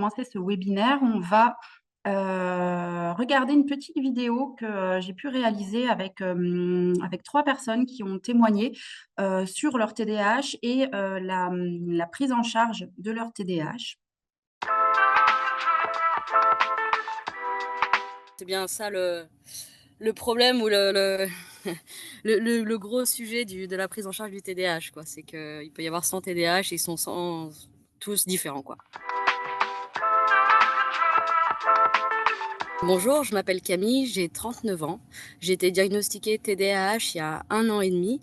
commencer ce webinaire, on va regarder une petite vidéo que j'ai pu réaliser avec 3 personnes qui ont témoigné sur leur TDAH et la prise en charge de leur TDAH. C'est bien ça le problème ou le gros sujet de la prise en charge du TDAH, quoi. C'est qu'il peut y avoir 100 TDAH et ils sont tous différents, quoi. Bonjour, je m'appelle Camille, j'ai 39 ans. J'ai été diagnostiquée TDAH il y a 1 an et demi.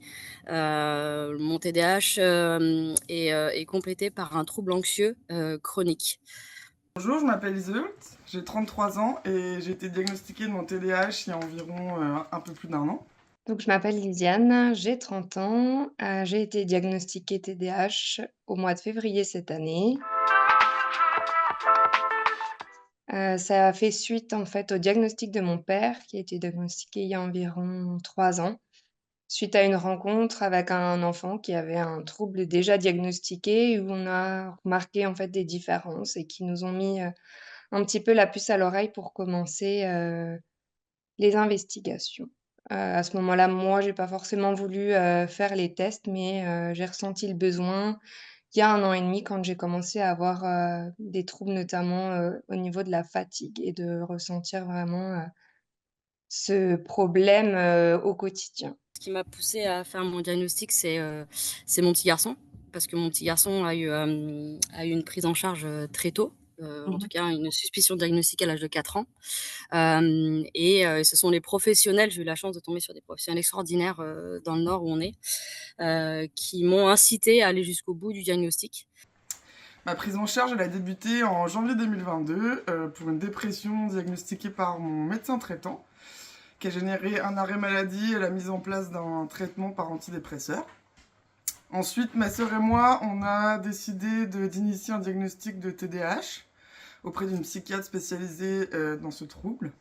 Mon TDAH est complété par un trouble anxieux chronique. Bonjour, je m'appelle Iseult, j'ai 33 ans et j'ai été diagnostiquée de mon TDAH il y a environ un peu plus d'1 an. Donc, je m'appelle Lisiane, j'ai 30 ans, j'ai été diagnostiquée TDAH au mois de février cette année. Ça a fait suite, en fait, au diagnostic de mon père qui a été diagnostiqué il y a environ 3 ans, suite à une rencontre avec un enfant qui avait un trouble déjà diagnostiqué, où on a remarqué, en fait, des différences et qui nous ont mis, un petit peu la puce à l'oreille pour commencer, les investigations. À ce moment-là, moi, j'ai pas forcément voulu, faire les tests, mais j'ai ressenti le besoin il y a 1 an et demi quand j'ai commencé à avoir, des troubles, notamment, au niveau de la fatigue et de ressentir vraiment, ce problème, au quotidien. Ce qui m'a poussée à faire mon diagnostic, c'est mon petit garçon, parce que mon petit garçon a eu une prise en charge, très tôt, en tout Mmh. cas une suspicion diagnostique à l'âge de 4 ans. Ce sont les professionnels, j'ai eu la chance de tomber sur des professionnels extraordinaires, dans le nord où on est, qui m'ont incitée à aller jusqu'au bout du diagnostic. Ma prise en charge, elle a débuté en janvier 2022 pour une dépression diagnostiquée par mon médecin traitant, qui a généré un arrêt maladie et la mise en place d'un traitement par antidépresseur. Ensuite, ma sœur et moi, on a décidé d'initier un diagnostic de TDAH auprès d'une psychiatre spécialisée dans ce trouble.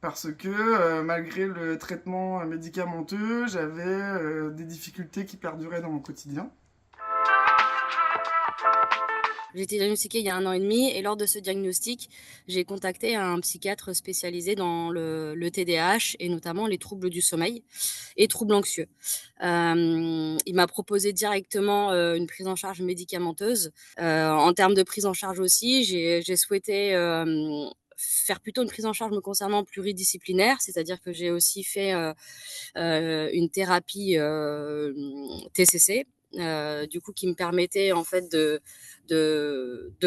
Parce que malgré le traitement médicamenteux, j'avais des difficultés qui perduraient dans mon quotidien. J'ai été diagnostiquée il y a 1 an et demi et lors de ce diagnostic, j'ai contacté un psychiatre spécialisé dans le TDAH et notamment les troubles du sommeil et troubles anxieux. Il m'a proposé directement, une prise en charge médicamenteuse. En termes de prise en charge aussi, j'ai souhaité, faire plutôt une prise en charge me concernant pluridisciplinaire, c'est-à-dire que j'ai aussi fait, une thérapie, TCC, du coup qui me permettait en fait de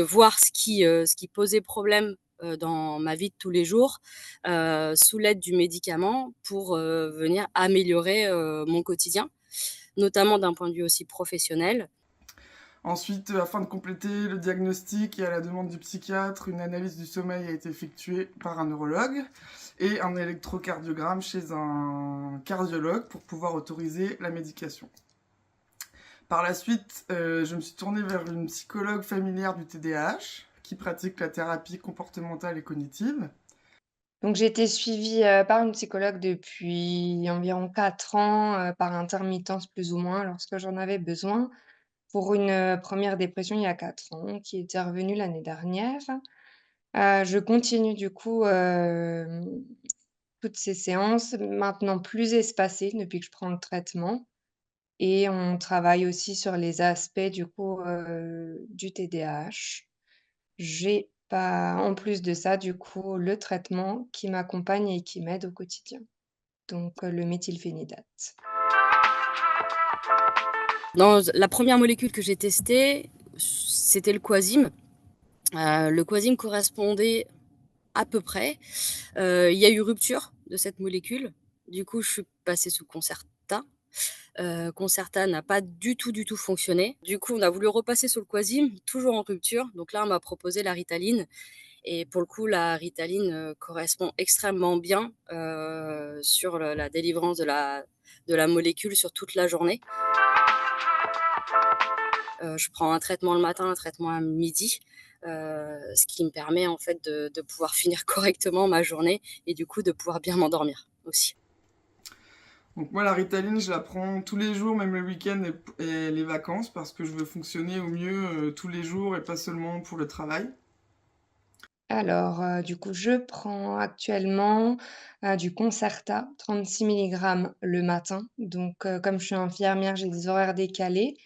voir ce qui posait problème, dans ma vie de tous les jours, sous l'aide du médicament pour, venir améliorer, mon quotidien, notamment d'un point de vue aussi professionnel. Ensuite, afin de compléter le diagnostic et à la demande du psychiatre, une analyse du sommeil a été effectuée par un neurologue et un électrocardiogramme chez un cardiologue pour pouvoir autoriser la médication. Par la suite, je me suis tournée vers une psychologue familière du TDAH qui pratique la thérapie comportementale et cognitive. Donc j'ai été suivie, par une psychologue depuis environ 4 ans, par intermittence plus ou moins, lorsque j'en avais besoin, pour une, 1re dépression il y a 4 ans, qui était revenue l'année dernière. Je continue du coup, toutes ces séances, maintenant plus espacées depuis que je prends le traitement, et on travaille aussi sur les aspects du coup, du TDAH. J'ai pas en plus de ça, du coup, le traitement qui m'accompagne et qui m'aide au quotidien, donc le méthylphénidate. Dans la première molécule que j'ai testée, c'était le Quasime. Le Quasime correspondait à peu près. Il y a eu rupture de cette molécule. Du coup, je suis passée sous Concerta. Concerta n'a pas du tout fonctionné. Du coup, on a voulu repasser sur le Quasime, toujours en rupture. Donc là, on m'a proposé la Ritaline et pour le coup, la Ritaline, correspond extrêmement bien, sur le la délivrance de la molécule sur toute la journée. Je prends un traitement le matin, un traitement à midi, ce qui me permet en fait de pouvoir finir correctement ma journée et du coup de pouvoir bien m'endormir aussi. Donc moi, la Ritaline, je la prends tous les jours, même le week-end et les vacances, parce que je veux fonctionner au mieux tous les jours et pas seulement pour le travail. Alors, du coup, je prends actuellement, du Concerta, 36 milligrammes le matin. Donc, comme je suis infirmière, j'ai des horaires décalés.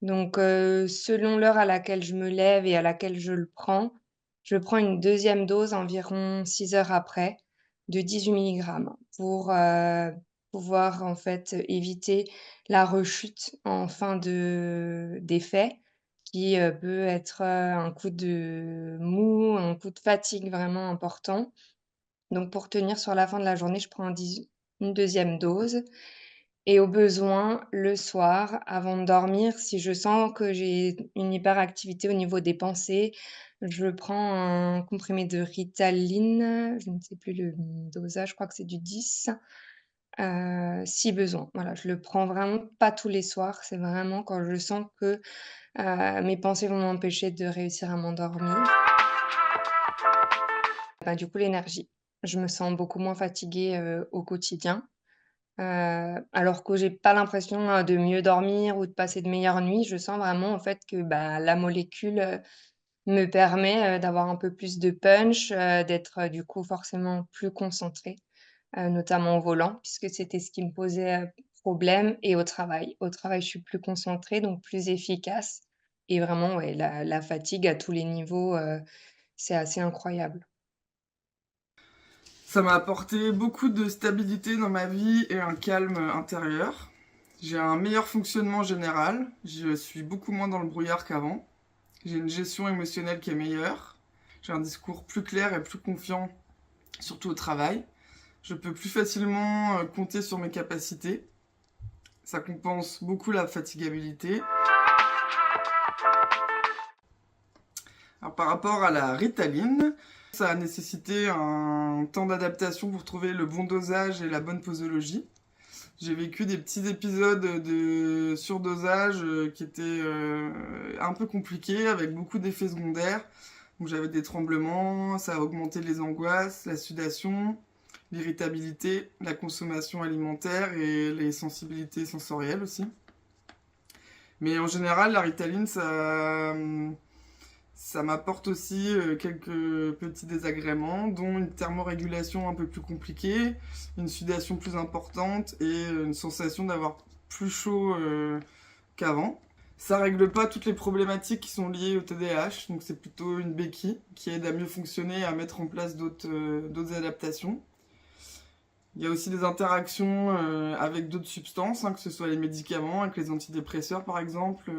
Donc, selon l'heure à laquelle je me lève et à laquelle je prends une deuxième dose environ 6 heures après, de 18 milligrammes pour, pouvoir en fait, éviter la rechute en fin d'effet qui, peut être, un coup de mou, un coup de fatigue vraiment important. Donc pour tenir sur la fin de la journée, je prends une deuxième dose et au besoin, le soir, avant de dormir, si je sens que j'ai une hyperactivité au niveau des pensées, je prends un comprimé de Ritaline, je ne sais plus le dosage, je crois que c'est du 10, si besoin. Voilà, je le prends vraiment pas tous les soirs, c'est vraiment quand je sens que, mes pensées vont m'empêcher de réussir à m'endormir. Bah, du coup, l'énergie. Je me sens beaucoup moins fatiguée, au quotidien. Alors que j'ai pas l'impression, de mieux dormir ou de passer de meilleures nuits. Je sens vraiment en fait que, bah, la molécule, me permet, d'avoir un peu plus de punch, d'être, du coup forcément plus concentrée, notamment au volant puisque c'était ce qui me posait, problème et au travail. Au travail, je suis plus concentrée donc plus efficace et vraiment ouais, la fatigue à tous les niveaux, c'est assez incroyable. Ça m'a apporté beaucoup de stabilité dans ma vie et un calme intérieur. J'ai un meilleur fonctionnement général, je suis beaucoup moins dans le brouillard qu'avant. J'ai une gestion émotionnelle qui est meilleure. J'ai un discours plus clair et plus confiant, surtout au travail. Je peux plus facilement compter sur mes capacités. Ça compense beaucoup la fatigabilité. Alors, par rapport à la Ritaline, ça a nécessité un temps d'adaptation pour trouver le bon dosage et la bonne posologie. J'ai vécu des petits épisodes de surdosage qui étaient un peu compliqués, avec beaucoup d'effets secondaires. Donc j'avais des tremblements, ça a augmenté les angoisses, la sudation, l'irritabilité, la consommation alimentaire et les sensibilités sensorielles aussi. Mais en général, la Ritaline, ça m'apporte aussi quelques petits désagréments, dont une thermorégulation un peu plus compliquée, une sudation plus importante et une sensation d'avoir plus chaud qu'avant. Ça règle pas toutes les problématiques qui sont liées au TDAH, donc c'est plutôt une béquille qui aide à mieux fonctionner et à mettre en place d'autres adaptations. Il y a aussi des interactions avec d'autres substances, hein, que ce soit les médicaments, avec les antidépresseurs par exemple,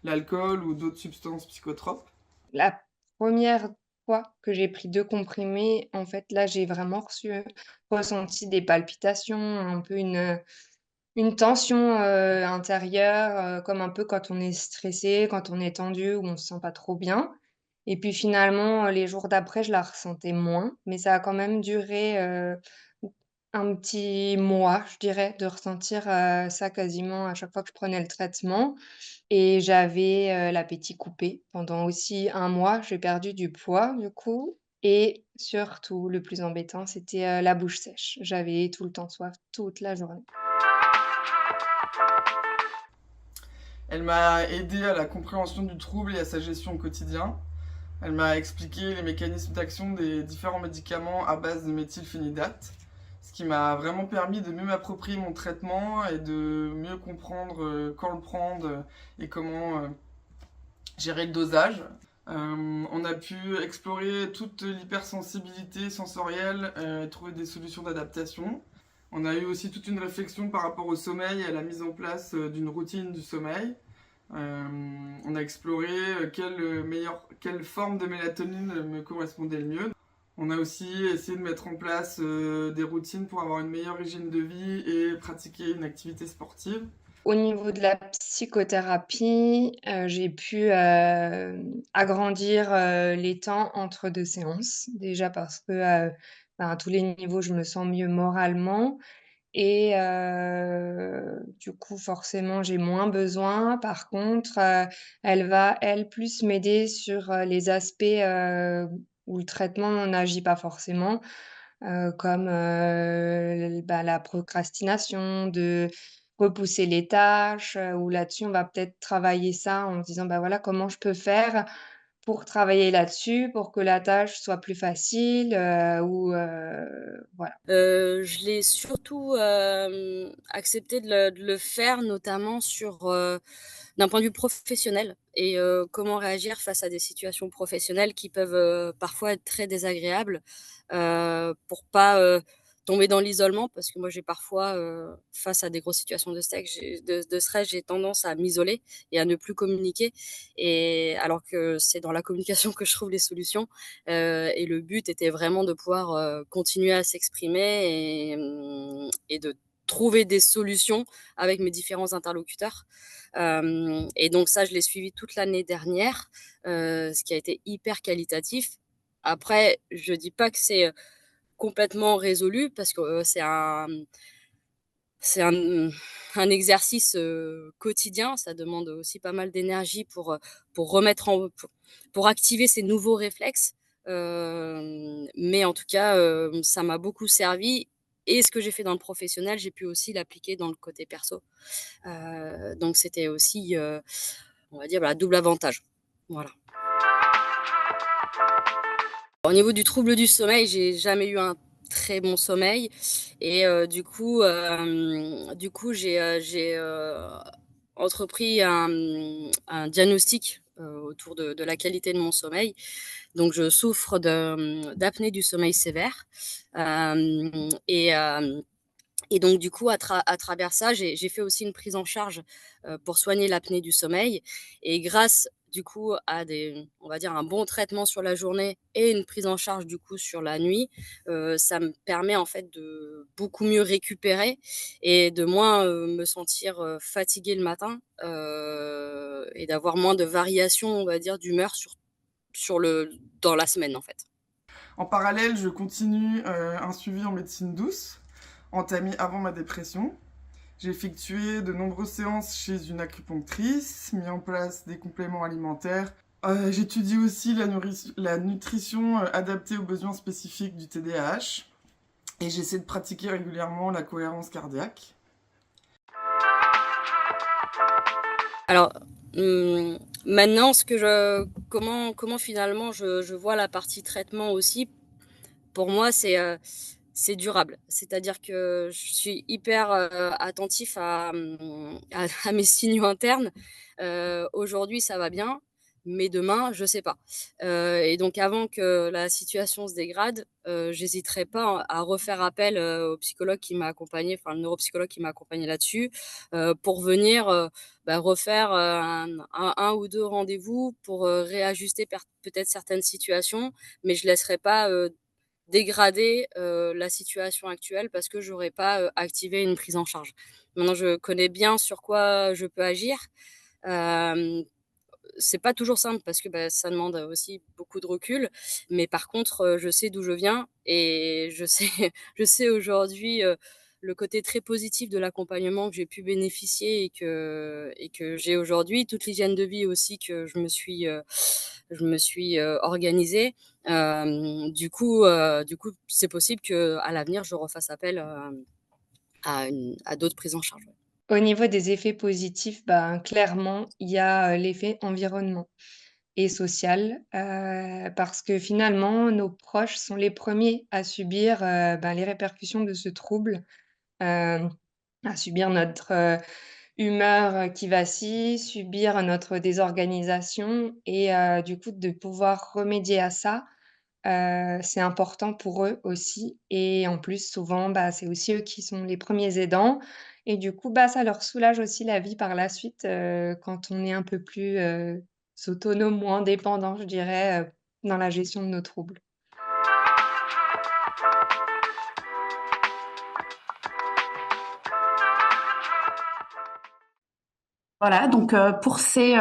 l'alcool ou d'autres substances psychotropes. La première fois que j'ai pris 2 comprimés, en fait, là, j'ai vraiment ressenti des palpitations, un peu une tension, intérieure, comme un peu quand on est stressé, quand on est tendu, ou on se sent pas trop bien et puis finalement, les jours d'après, je la ressentais moins, mais ça a quand même duré, un petit mois, je dirais, de ressentir, ça quasiment à chaque fois que je prenais le traitement et j'avais, l'appétit coupé pendant aussi un mois. J'ai perdu du poids, du coup et surtout, le plus embêtant, c'était, la bouche sèche. J'avais tout le temps soif, toute la journée. Elle m'a aidé à la compréhension du trouble et à sa gestion au quotidien. Elle m'a expliqué les mécanismes d'action des différents médicaments à base de méthylphénidate, ce qui m'a vraiment permis de mieux m'approprier mon traitement et de mieux comprendre quand le prendre et comment gérer le dosage. On a pu explorer toute l'hypersensibilité sensorielle et trouver des solutions d'adaptation. On a eu aussi toute une réflexion par rapport au sommeil et à la mise en place d'une routine du sommeil. On a exploré quelle forme de mélatonine me correspondait le mieux. On a aussi essayé de mettre en place des routines pour avoir une meilleure hygiène de vie et pratiquer une activité sportive. Au niveau de la psychothérapie, j'ai pu, agrandir, les temps entre 2 séances. Déjà parce que, ben, à tous les niveaux, je me sens mieux moralement et du coup, forcément, j'ai moins besoin. Par contre, elle va, elle, plus m'aider sur, les aspects, où le traitement n'agit pas forcément, comme, bah, la procrastination, de repousser les tâches, où là-dessus, on va peut-être travailler ça en se disant: «Bah, voilà, comment je peux faire pour travailler là-dessus, pour que la tâche soit plus facile, ou voilà. Je l'ai surtout, accepté de le faire notamment d'un point de vue professionnel et comment réagir face à des situations professionnelles qui peuvent, parfois être très désagréables, pour pas, tomber dans l'isolement. Parce que moi, j'ai parfois, face à des grosses situations de stress, j'ai tendance à m'isoler et à ne plus communiquer, et alors que c'est dans la communication que je trouve les solutions, et le but était vraiment de pouvoir, continuer à s'exprimer et de trouver des solutions avec mes différents interlocuteurs. Et donc ça, je l'ai suivi toute l'année dernière, ce qui a été hyper qualitatif. Après, je dis pas que c'est, complètement résolu parce que, c'est un exercice, quotidien. Ça demande aussi pas mal d'énergie pour remettre en pour activer ces nouveaux réflexes. Mais en tout cas, ça m'a beaucoup servi, et ce que j'ai fait dans le professionnel, j'ai pu aussi l'appliquer dans le côté perso. Donc c'était aussi, on va dire, voilà, double avantage. Voilà. Au niveau du trouble du sommeil, j'ai jamais eu un très bon sommeil, et j'ai entrepris un diagnostic, autour de la qualité de mon sommeil. Donc je souffre d'apnée du sommeil sévère, hem et donc du coup, à travers ça, j'ai fait aussi une prise en charge, pour soigner l'apnée du sommeil, et grâce du coup à on va dire un bon traitement sur la journée et une prise en charge du coup sur la nuit, ça me permet en fait de beaucoup mieux récupérer et de moins, me sentir, fatiguée le matin, et d'avoir moins de variations, on va dire, d'humeur dans la semaine en fait. En parallèle, je continue un suivi en médecine douce, entamé avant ma dépression. J'ai effectué de nombreuses séances chez une acupunctrice, mis en place des compléments alimentaires. J'étudie aussi la nutrition adaptée aux besoins spécifiques du TDAH. Et j'essaie de pratiquer régulièrement la cohérence cardiaque. Alors, maintenant, comment finalement je vois la partie traitement aussi, pour moi, c'est durable. C'est-à-dire que je suis hyper, attentif à mes signaux internes. Aujourd'hui, ça va bien, mais demain, je sais pas. Et donc avant que la situation se dégrade, j'hésiterai pas à refaire appel, au psychologue qui m'a accompagnée, enfin le neuropsychologue qui m'a accompagnée là-dessus, pour venir, refaire, un ou 2 rendez-vous pour, réajuster peut-être certaines situations, mais je laisserai pas, dégrader, la situation actuelle parce que j'aurais pas, activé une prise en charge. Maintenant, je connais bien sur quoi je peux agir. Hem, c'est pas toujours simple parce que, ça demande aussi beaucoup de recul, mais par contre, je sais d'où je viens, et je sais je sais aujourd'hui, le côté très positif de l'accompagnement que j'ai pu bénéficier et que j'ai aujourd'hui. Toute l'hygiène de vie aussi que je me suis, organisée. Du coup, c'est possible qu'à l'avenir, je refasse appel, à d'autres prises en charge, ouais. Au niveau des effets positifs, ben, clairement, il y a, l'effet environnement et social, parce que finalement, nos proches sont les premiers à subir, ben, les répercussions de ce trouble, hem, à subir notre, humeur, qui vacille, subir notre désorganisation, et du coup, de pouvoir remédier à ça, c'est important pour eux aussi, et en plus, souvent, bah, c'est aussi eux qui sont les premiers aidants, et du coup, bah, ça leur soulage aussi la vie par la suite, quand on est un peu plus, autonome ou indépendant, je dirais, dans la gestion de nos troubles. Voilà, donc pour ces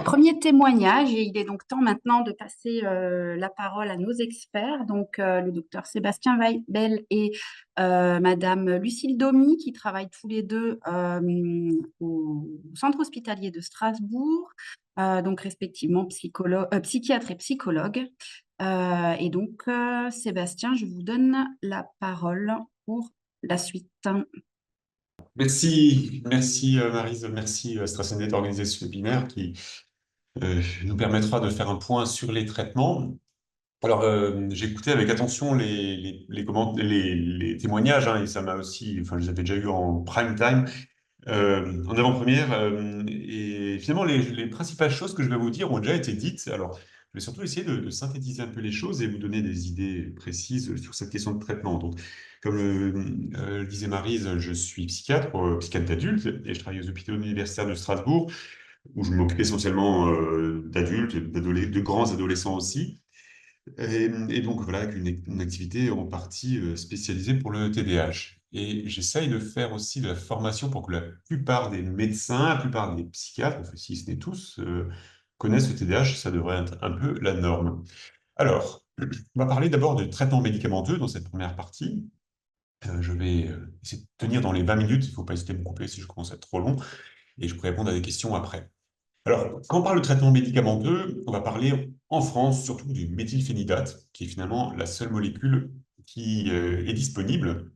premiers témoignages, et il est donc temps maintenant de passer la parole à nos experts, donc le docteur Sébastien Weibel et Madame Lucille Domy, qui travaillent tous les deux au centre hospitalier de Strasbourg, donc respectivement psychiatre et psychologue. Et donc, Sébastien, je vous donne la parole pour la suite. Merci, merci Maryse, merci AstraZeneca d'organiser ce webinaire nous permettra de faire un point sur les traitements. Alors, j'ai écouté avec attention les témoignages, hein, et ça m'a aussi, enfin, je les avais déjà eu en prime time, en avant-première, et finalement, les principales choses que je vais vous dire ont déjà été dites. Alors, je vais surtout essayer de synthétiser un peu les choses et vous donner des idées précises sur cette question de traitement. Donc, comme le disait Maryse, je suis psychiatre, psychiatre d'adulte, et je travaille aux hôpitaux universitaires de Strasbourg, où je m'occupe essentiellement d'adultes, de grands adolescents aussi. Et donc voilà, avec une activité en partie spécialisée pour le TDAH. Et j'essaye de faire aussi de la formation pour que la plupart des médecins, la plupart des psychiatres, enfin, si ce n'est tous, connaissent le TDAH. Ça devrait être un peu la norme. Alors, on va parler d'abord de traitement médicamenteux dans cette première partie. Je vais essayer de tenir dans les 20 minutes. Il ne faut pas hésiter à me couper si je commence à être trop long. Et je pourrais répondre à des questions après. Alors, quand on parle de traitement médicamenteux, on va parler en France surtout du méthylphénidate, qui est finalement la seule molécule qui est disponible,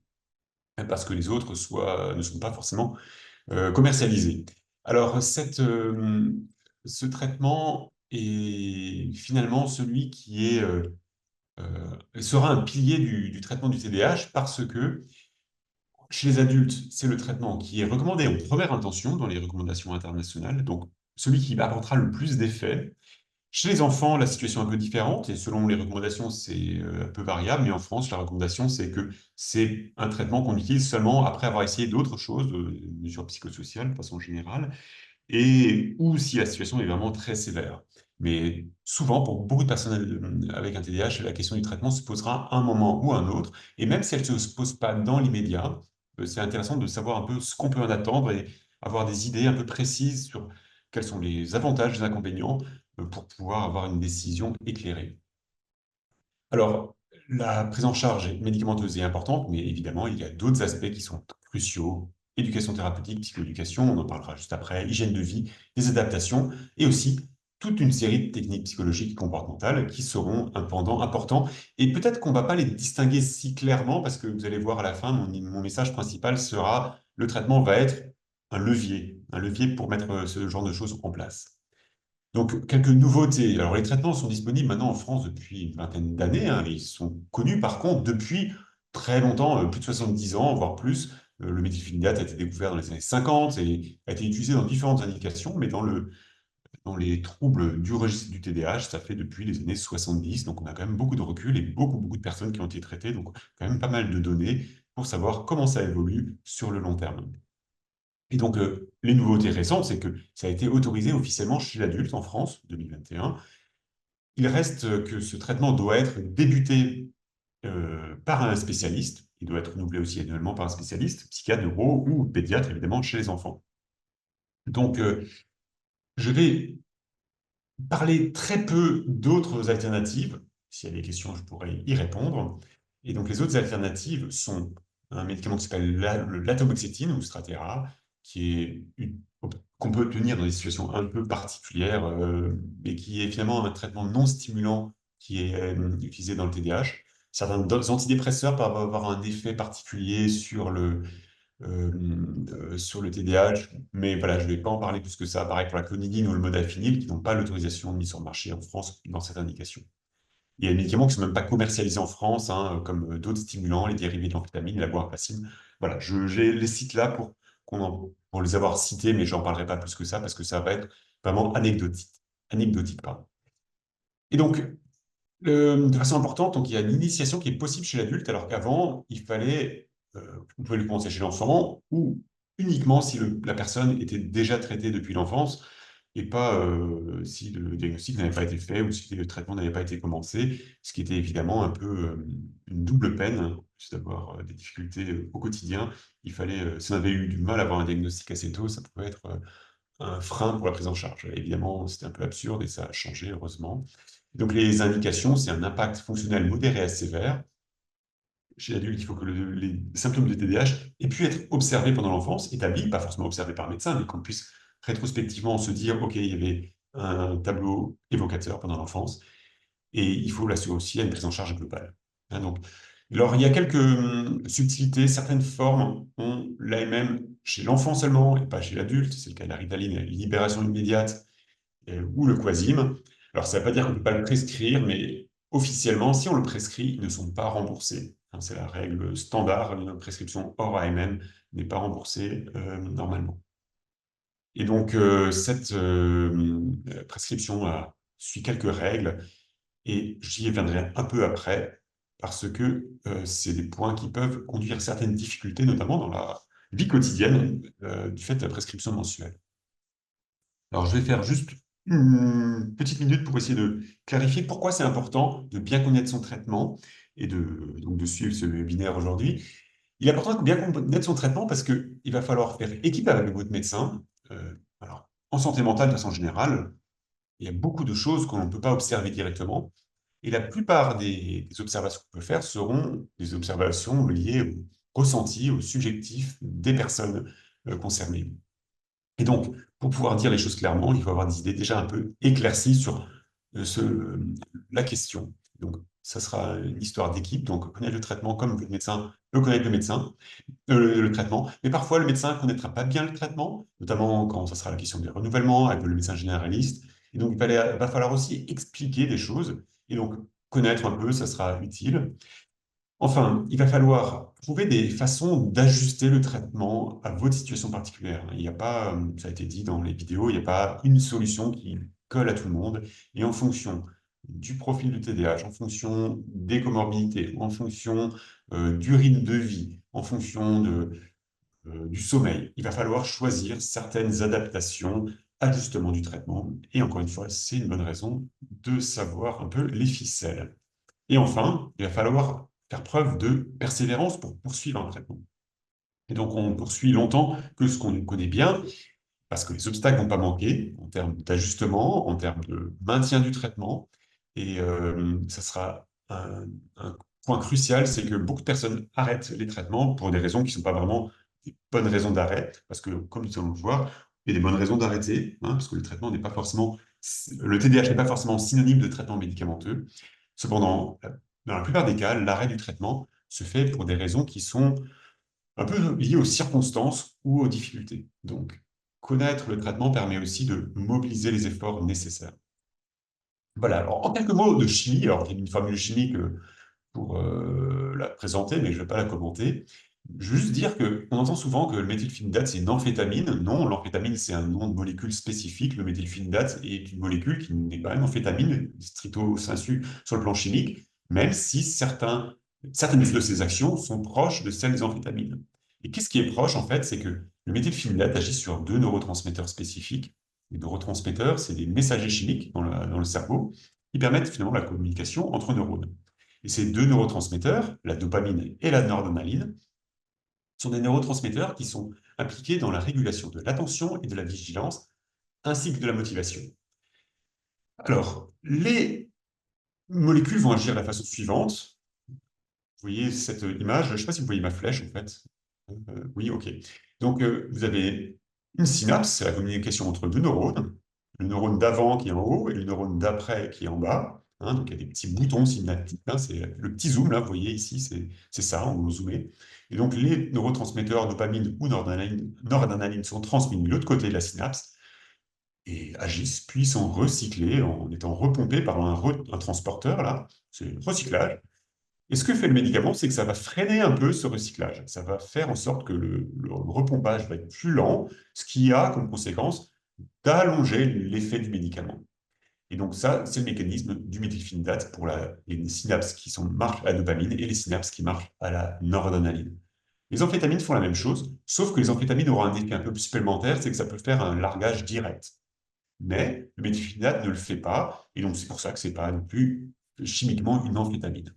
parce que les autres ne sont pas forcément commercialisés. Alors, ce traitement est finalement celui qui sera un pilier du traitement du TDAH, parce que chez les adultes, c'est le traitement qui est recommandé en première intention dans les recommandations internationales, donc celui qui apportera le plus d'effets. Chez les enfants, la situation est un peu différente, et selon les recommandations, c'est un peu variable, mais en France, la recommandation, c'est que c'est un traitement qu'on utilise seulement après avoir essayé d'autres choses, de mesures psychosociales de façon générale, et ou si la situation est vraiment très sévère. Mais souvent, pour beaucoup de personnes avec un TDAH, la question du traitement se posera à un moment ou à un autre, et même si elle ne se pose pas dans l'immédiat, c'est intéressant de savoir un peu ce qu'on peut en attendre et avoir des idées un peu précises sur quels sont les avantages, les inconvénients, pour pouvoir avoir une décision éclairée. Alors, la prise en charge médicamenteuse est importante, mais évidemment, il y a d'autres aspects qui sont cruciaux. Éducation thérapeutique, psychoéducation, on en parlera juste après, hygiène de vie, des adaptations, et aussi toute une série de techniques psychologiques et comportementales qui seront un pendant important. Et peut-être qu'on ne va pas les distinguer si clairement, parce que vous allez voir à la fin, mon message principal sera, le traitement va être un levier pour mettre ce genre de choses en place. Donc, quelques nouveautés. Alors, les traitements sont disponibles maintenant en France depuis une vingtaine d'années, hein. Ils sont connus, par contre, depuis très longtemps, plus de 70 ans, voire plus. Le méthylphénidate a été découvert dans les années 50 et a été utilisé dans différentes indications, mais dans les troubles du registre du TDAH, ça fait depuis les années 70. Donc, on a quand même beaucoup de recul et beaucoup, beaucoup de personnes qui ont été traitées. Donc, quand même pas mal de données pour savoir comment ça évolue sur le long terme. Et donc, les nouveautés récentes, c'est que ça a été autorisé officiellement chez l'adulte en France, 2021. Il reste que ce traitement doit être débuté par un spécialiste. Il doit être renouvelé aussi annuellement par un spécialiste, psychiatre, neuro ou pédiatre, évidemment, chez les enfants. Donc, je vais parler très peu d'autres alternatives. S'il y a des questions, je pourrais y répondre. Et donc, les autres alternatives sont un médicament qui s'appelle l'atomoxétine ou Strattera, qu'on peut obtenir dans des situations un peu particulières, mais qui est finalement un traitement non stimulant qui est utilisé dans le TDAH. Certains antidépresseurs peuvent avoir un effet particulier sur le TDAH, mais voilà, je ne vais pas en parler plus que ça. Pareil pour la clonidine ou le modafinil, qui n'ont pas l'autorisation de mise sur le marché en France dans cette indication. Il y a des médicaments qui ne sont même pas commercialisés en France, hein, comme d'autres stimulants, les dérivés de l'amphétamine, la guaifacine. Voilà, j'ai les sites là pour les avoir cités, mais je n'en parlerai pas plus que ça, parce que ça va être vraiment anecdotique. Pardon. Et donc, de façon importante, donc, il y a une initiation qui est possible chez l'adulte, alors qu'avant, on pouvait le commencer chez l'enfant, ou uniquement si la personne était déjà traitée depuis l'enfance, et pas si le diagnostic n'avait pas été fait ou si le traitement n'avait pas été commencé, ce qui était évidemment un peu une double peine, hein, juste d'avoir des difficultés au quotidien. Si on avait eu du mal à avoir un diagnostic assez tôt, ça pouvait être un frein pour la prise en charge. Évidemment, c'était un peu absurde et ça a changé, heureusement. Donc, les indications, c'est un impact fonctionnel modéré à sévère. Chez l'adulte, il faut que les symptômes de TDAH aient pu être observés pendant l'enfance, établis, pas forcément observés par médecin, mais qu'on puisse rétrospectivement se dire, OK, il y avait un tableau évocateur pendant l'enfance, et il faut l'assurer aussi à une prise en charge globale. Hein, donc, alors, il y a quelques subtilités. Certaines formes ont l'AMM chez l'enfant seulement et pas chez l'adulte. C'est le cas de la Ritaline, libération immédiate, ou le Quasime. Alors, ça ne veut pas dire qu'on ne peut pas le prescrire, mais officiellement, si on le prescrit, ils ne sont pas remboursés. Hein, c'est la règle standard, une prescription hors AMM n'est pas remboursée normalement. Et donc, cette prescription suit quelques règles, et j'y reviendrai un peu après, parce que c'est des points qui peuvent conduire certaines difficultés, notamment dans la vie quotidienne, du fait de la prescription mensuelle. Alors, je vais faire juste une petite minute pour essayer de clarifier pourquoi c'est important de bien connaître son traitement et donc de suivre ce webinaire aujourd'hui. Il est important de bien connaître son traitement parce qu'il va falloir faire équipe avec votre médecin. Alors, en santé mentale, de façon générale, il y a beaucoup de choses qu'on ne peut pas observer directement. Et la plupart des observations qu'on peut faire seront des observations liées au ressenti, au subjectif des personnes concernées. Et donc, pour pouvoir dire les choses clairement, il faut avoir des idées déjà un peu éclaircies sur la question. Donc, ça sera une histoire d'équipe, donc connaître le traitement comme le médecin peut connaître le médecin, le traitement. Mais parfois, le médecin ne connaîtra pas bien le traitement, notamment quand ça sera la question des renouvellements avec le médecin généraliste. Et donc, va falloir aussi expliquer des choses. Et donc, connaître un peu, ça sera utile. Enfin, il va falloir trouver des façons d'ajuster le traitement à votre situation particulière. Il n'y a pas, ça a été dit dans les vidéos, il n'y a pas une solution qui colle à tout le monde. Et en fonction du profil du TDAH, en fonction des comorbidités, en fonction du rythme de vie, en fonction du sommeil, il va falloir choisir certaines adaptations, ajustements du traitement. Et encore une fois, c'est une bonne raison de savoir un peu les ficelles. Et enfin, il va falloir faire preuve de persévérance pour poursuivre un traitement. Et donc, on poursuit longtemps que ce qu'on connaît bien, parce que les obstacles vont pas manquer en termes d'ajustement, en termes de maintien du traitement. Et ça sera un point crucial, c'est que beaucoup de personnes arrêtent les traitements pour des raisons qui ne sont pas vraiment des bonnes raisons d'arrêt, parce que, comme nous allons le voir, il y a des bonnes raisons d'arrêter, hein, parce que le traitement n'est pas forcément, le TDAH n'est pas forcément synonyme de traitement médicamenteux. Cependant, dans la plupart des cas, l'arrêt du traitement se fait pour des raisons qui sont un peu liées aux circonstances ou aux difficultés. Donc, connaître le traitement permet aussi de mobiliser les efforts nécessaires. Voilà, alors en quelques mots de chimie, alors il y a une formule chimique pour la présenter, mais je ne vais pas la commenter. Je veux juste dire qu'on entend souvent que le méthylphénidate, c'est une amphétamine. Non, l'amphétamine, c'est un nom de molécule spécifique. Le méthylphénidate est une molécule qui n'est pas une amphétamine, stricto sensu, sur le plan chimique, même si certaines de ses actions sont proches de celles des amphétamines. Et qu'est-ce qui est proche, en fait? C'est que le méthylphénidate agit sur deux neurotransmetteurs spécifiques. Les neurotransmetteurs, c'est des messagers chimiques dans le cerveau qui permettent finalement la communication entre neurones. Et ces deux neurotransmetteurs, la dopamine et la noradrénaline, sont des neurotransmetteurs qui sont impliqués dans la régulation de l'attention et de la vigilance, ainsi que de la motivation. Alors, les molécules vont agir de la façon suivante. Vous voyez cette image, je ne sais pas si vous voyez ma flèche en fait. Oui, ok. Donc, vous avez une synapse, c'est la communication entre deux neurones, le neurone d'avant qui est en haut et le neurone d'après qui est en bas. Hein, donc, il y a des petits boutons synaptiques. Hein, c'est le petit zoom, là, vous voyez ici, c'est ça, on va zoomer. Et donc, les neurotransmetteurs dopamine ou noradrénaline sont transmis de l'autre côté de la synapse et agissent, puis sont recyclés en étant repompés par un transporteur, là, c'est le recyclage. Et ce que fait le médicament, c'est que ça va freiner un peu ce recyclage. Ça va faire en sorte que le repompage va être plus lent, ce qui a comme conséquence d'allonger l'effet du médicament. Et donc ça, c'est le mécanisme du méthylphénidate pour les synapses qui marchent à la dopamine et les synapses qui marchent à la noradrénaline. Les amphétamines font la même chose, sauf que les amphétamines auront un effet un peu supplémentaire, c'est que ça peut faire un largage direct. Mais le méthylphénidate ne le fait pas, et donc c'est pour ça que ce n'est pas non plus chimiquement une amphétamine.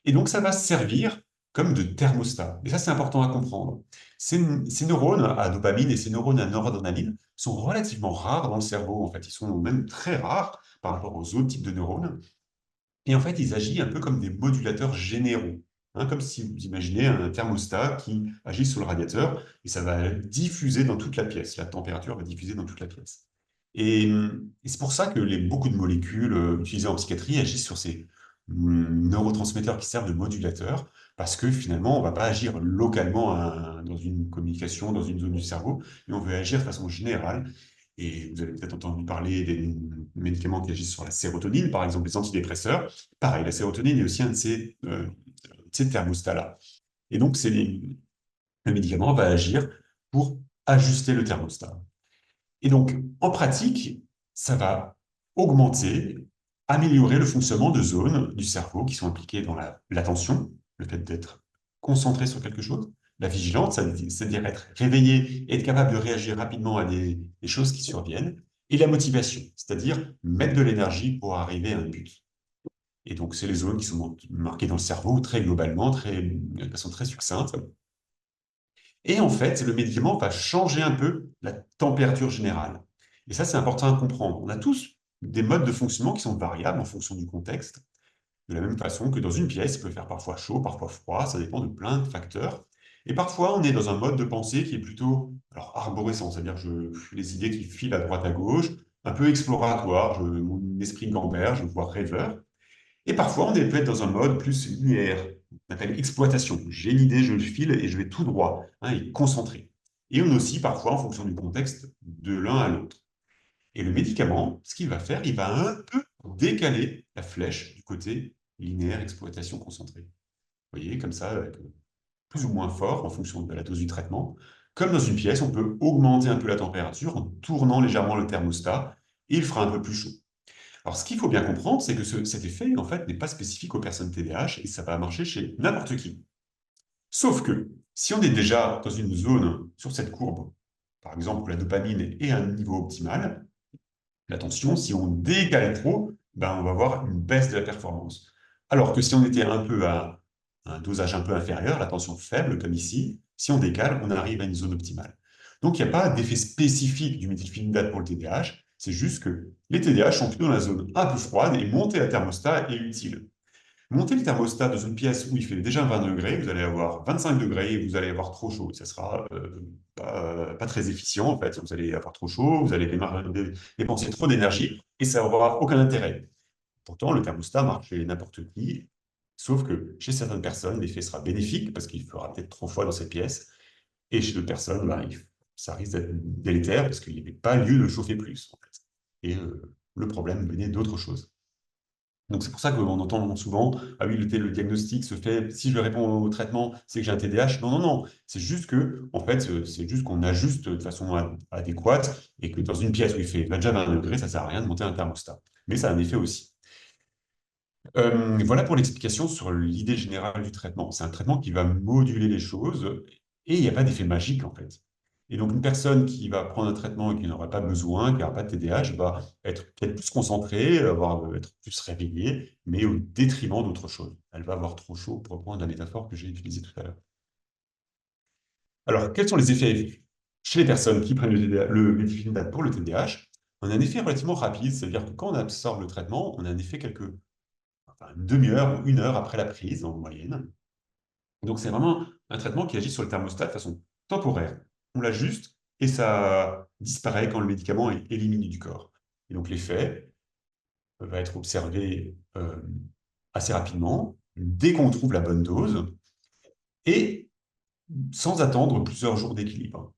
Et donc, ça va servir comme de thermostat. Et ça, c'est important à comprendre. Ces neurones à dopamine et ces neurones à noradrénaline sont relativement rares dans le cerveau. En fait, ils sont même très rares par rapport aux autres types de neurones. Et en fait, ils agissent un peu comme des modulateurs généraux. Hein, comme si vous imaginez un thermostat qui agit sur le radiateur et ça va diffuser dans toute la pièce. La température va diffuser dans toute la pièce. Et c'est pour ça que beaucoup de molécules utilisées en psychiatrie agissent sur ces neurotransmetteurs qui servent de modulateurs, parce que finalement, on ne va pas agir localement dans une communication, dans une zone du cerveau, mais on veut agir de façon générale. Et vous avez peut-être entendu parler des médicaments qui agissent sur la sérotonine, par exemple les antidépresseurs. Pareil, la sérotonine est aussi un de ces thermostats-là. Et donc, le médicament va agir pour ajuster le thermostat. Et donc, en pratique, ça va augmenter, améliorer le fonctionnement de zones du cerveau qui sont impliquées dans l'attention, le fait d'être concentré sur quelque chose, la vigilance, c'est-à-dire être réveillé et être capable de réagir rapidement à des choses qui surviennent, et la motivation, c'est-à-dire mettre de l'énergie pour arriver à un but. Et donc, c'est les zones qui sont marquées dans le cerveau très globalement, de façon très succincte. Et en fait, le médicament va changer un peu la température générale. Et ça, c'est important à comprendre. On a tous des modes de fonctionnement qui sont variables en fonction du contexte, de la même façon que dans une pièce, il peut faire parfois chaud, parfois froid, ça dépend de plein de facteurs. Et parfois, on est dans un mode de pensée qui est plutôt arborescent, c'est-à-dire les idées qui filent à droite à gauche, un peu exploratoire, mon esprit gamberge, voire rêveur. Et parfois, on peut être dans un mode plus linéaire, on appelle exploitation. J'ai une idée, je le file et je vais tout droit, et concentré. Et on aussi, parfois, en fonction du contexte, de l'un à l'autre. Et le médicament, ce qu'il va faire, il va un peu décaler la flèche du côté linéaire, exploitation concentrée. Vous voyez, comme ça, avec plus ou moins fort en fonction de la dose du traitement. Comme dans une pièce, on peut augmenter un peu la température en tournant légèrement le thermostat et il fera un peu plus chaud. Alors, ce qu'il faut bien comprendre, c'est que cet effet, en fait, n'est pas spécifique aux personnes TDAH et ça va marcher chez n'importe qui. Sauf que, si on est déjà dans une zone sur cette courbe, par exemple où la dopamine est à un niveau optimal, attention, si on décale trop, ben, on va avoir une baisse de la performance. Alors que si on était un peu à un dosage un peu inférieur, la tension faible, comme ici, si on décale, on arrive à une zone optimale. Donc, il n'y a pas d'effet spécifique du méthylphénidate pour le TDAH, c'est juste que les TDAH sont plutôt dans la zone un peu froide et monter la thermostat est utile. Monter le thermostat dans une pièce où il fait déjà 20 degrés, vous allez avoir 25 degrés et vous allez avoir trop chaud. Ça sera pas très efficient, en fait. Vous allez avoir trop chaud, vous allez dépenser trop d'énergie et ça n'aura aucun intérêt. Pourtant, le thermostat marche chez n'importe qui, sauf que chez certaines personnes, l'effet sera bénéfique parce qu'il fera peut-être 3 fois dans cette pièce. Et chez d'autres personnes, ça risque d'être délétère parce qu'il n'y avait pas lieu de chauffer plus, en fait. Et le problème venait d'autre chose. Donc, c'est pour ça qu'on entend souvent, ah oui, le diagnostic se fait, si je réponds au traitement, c'est que j'ai un TDAH. Non, non, non. C'est juste que, en fait, c'est juste qu'on ajuste de façon adéquate et que dans une pièce où il fait déjà 20 degrés, ça ne sert à rien de monter un thermostat. Mais ça a un effet aussi. Voilà pour l'explication sur l'idée générale du traitement. C'est un traitement qui va moduler les choses et il n'y a pas d'effet magique, en fait. Et donc, une personne qui va prendre un traitement et qui n'aura pas besoin, qui n'aura pas de TDAH, va être peut-être plus concentrée, être plus réveillée, mais au détriment d'autres choses. Elle va avoir trop chaud, pour reprendre la métaphore que j'ai utilisée tout à l'heure. Alors, quels sont les effets chez les personnes qui prennent le méthylphénidate pour le TDAH? On a un effet relativement rapide, c'est-à-dire que quand on absorbe le traitement, on a un effet une demi-heure ou une heure après la prise, en moyenne. Donc, c'est vraiment un traitement qui agit sur le thermostat de façon temporaire. On l'ajuste et ça disparaît quand le médicament est éliminé du corps. Et donc, l'effet va être observé assez rapidement, dès qu'on trouve la bonne dose, et sans attendre plusieurs jours d'équilibre.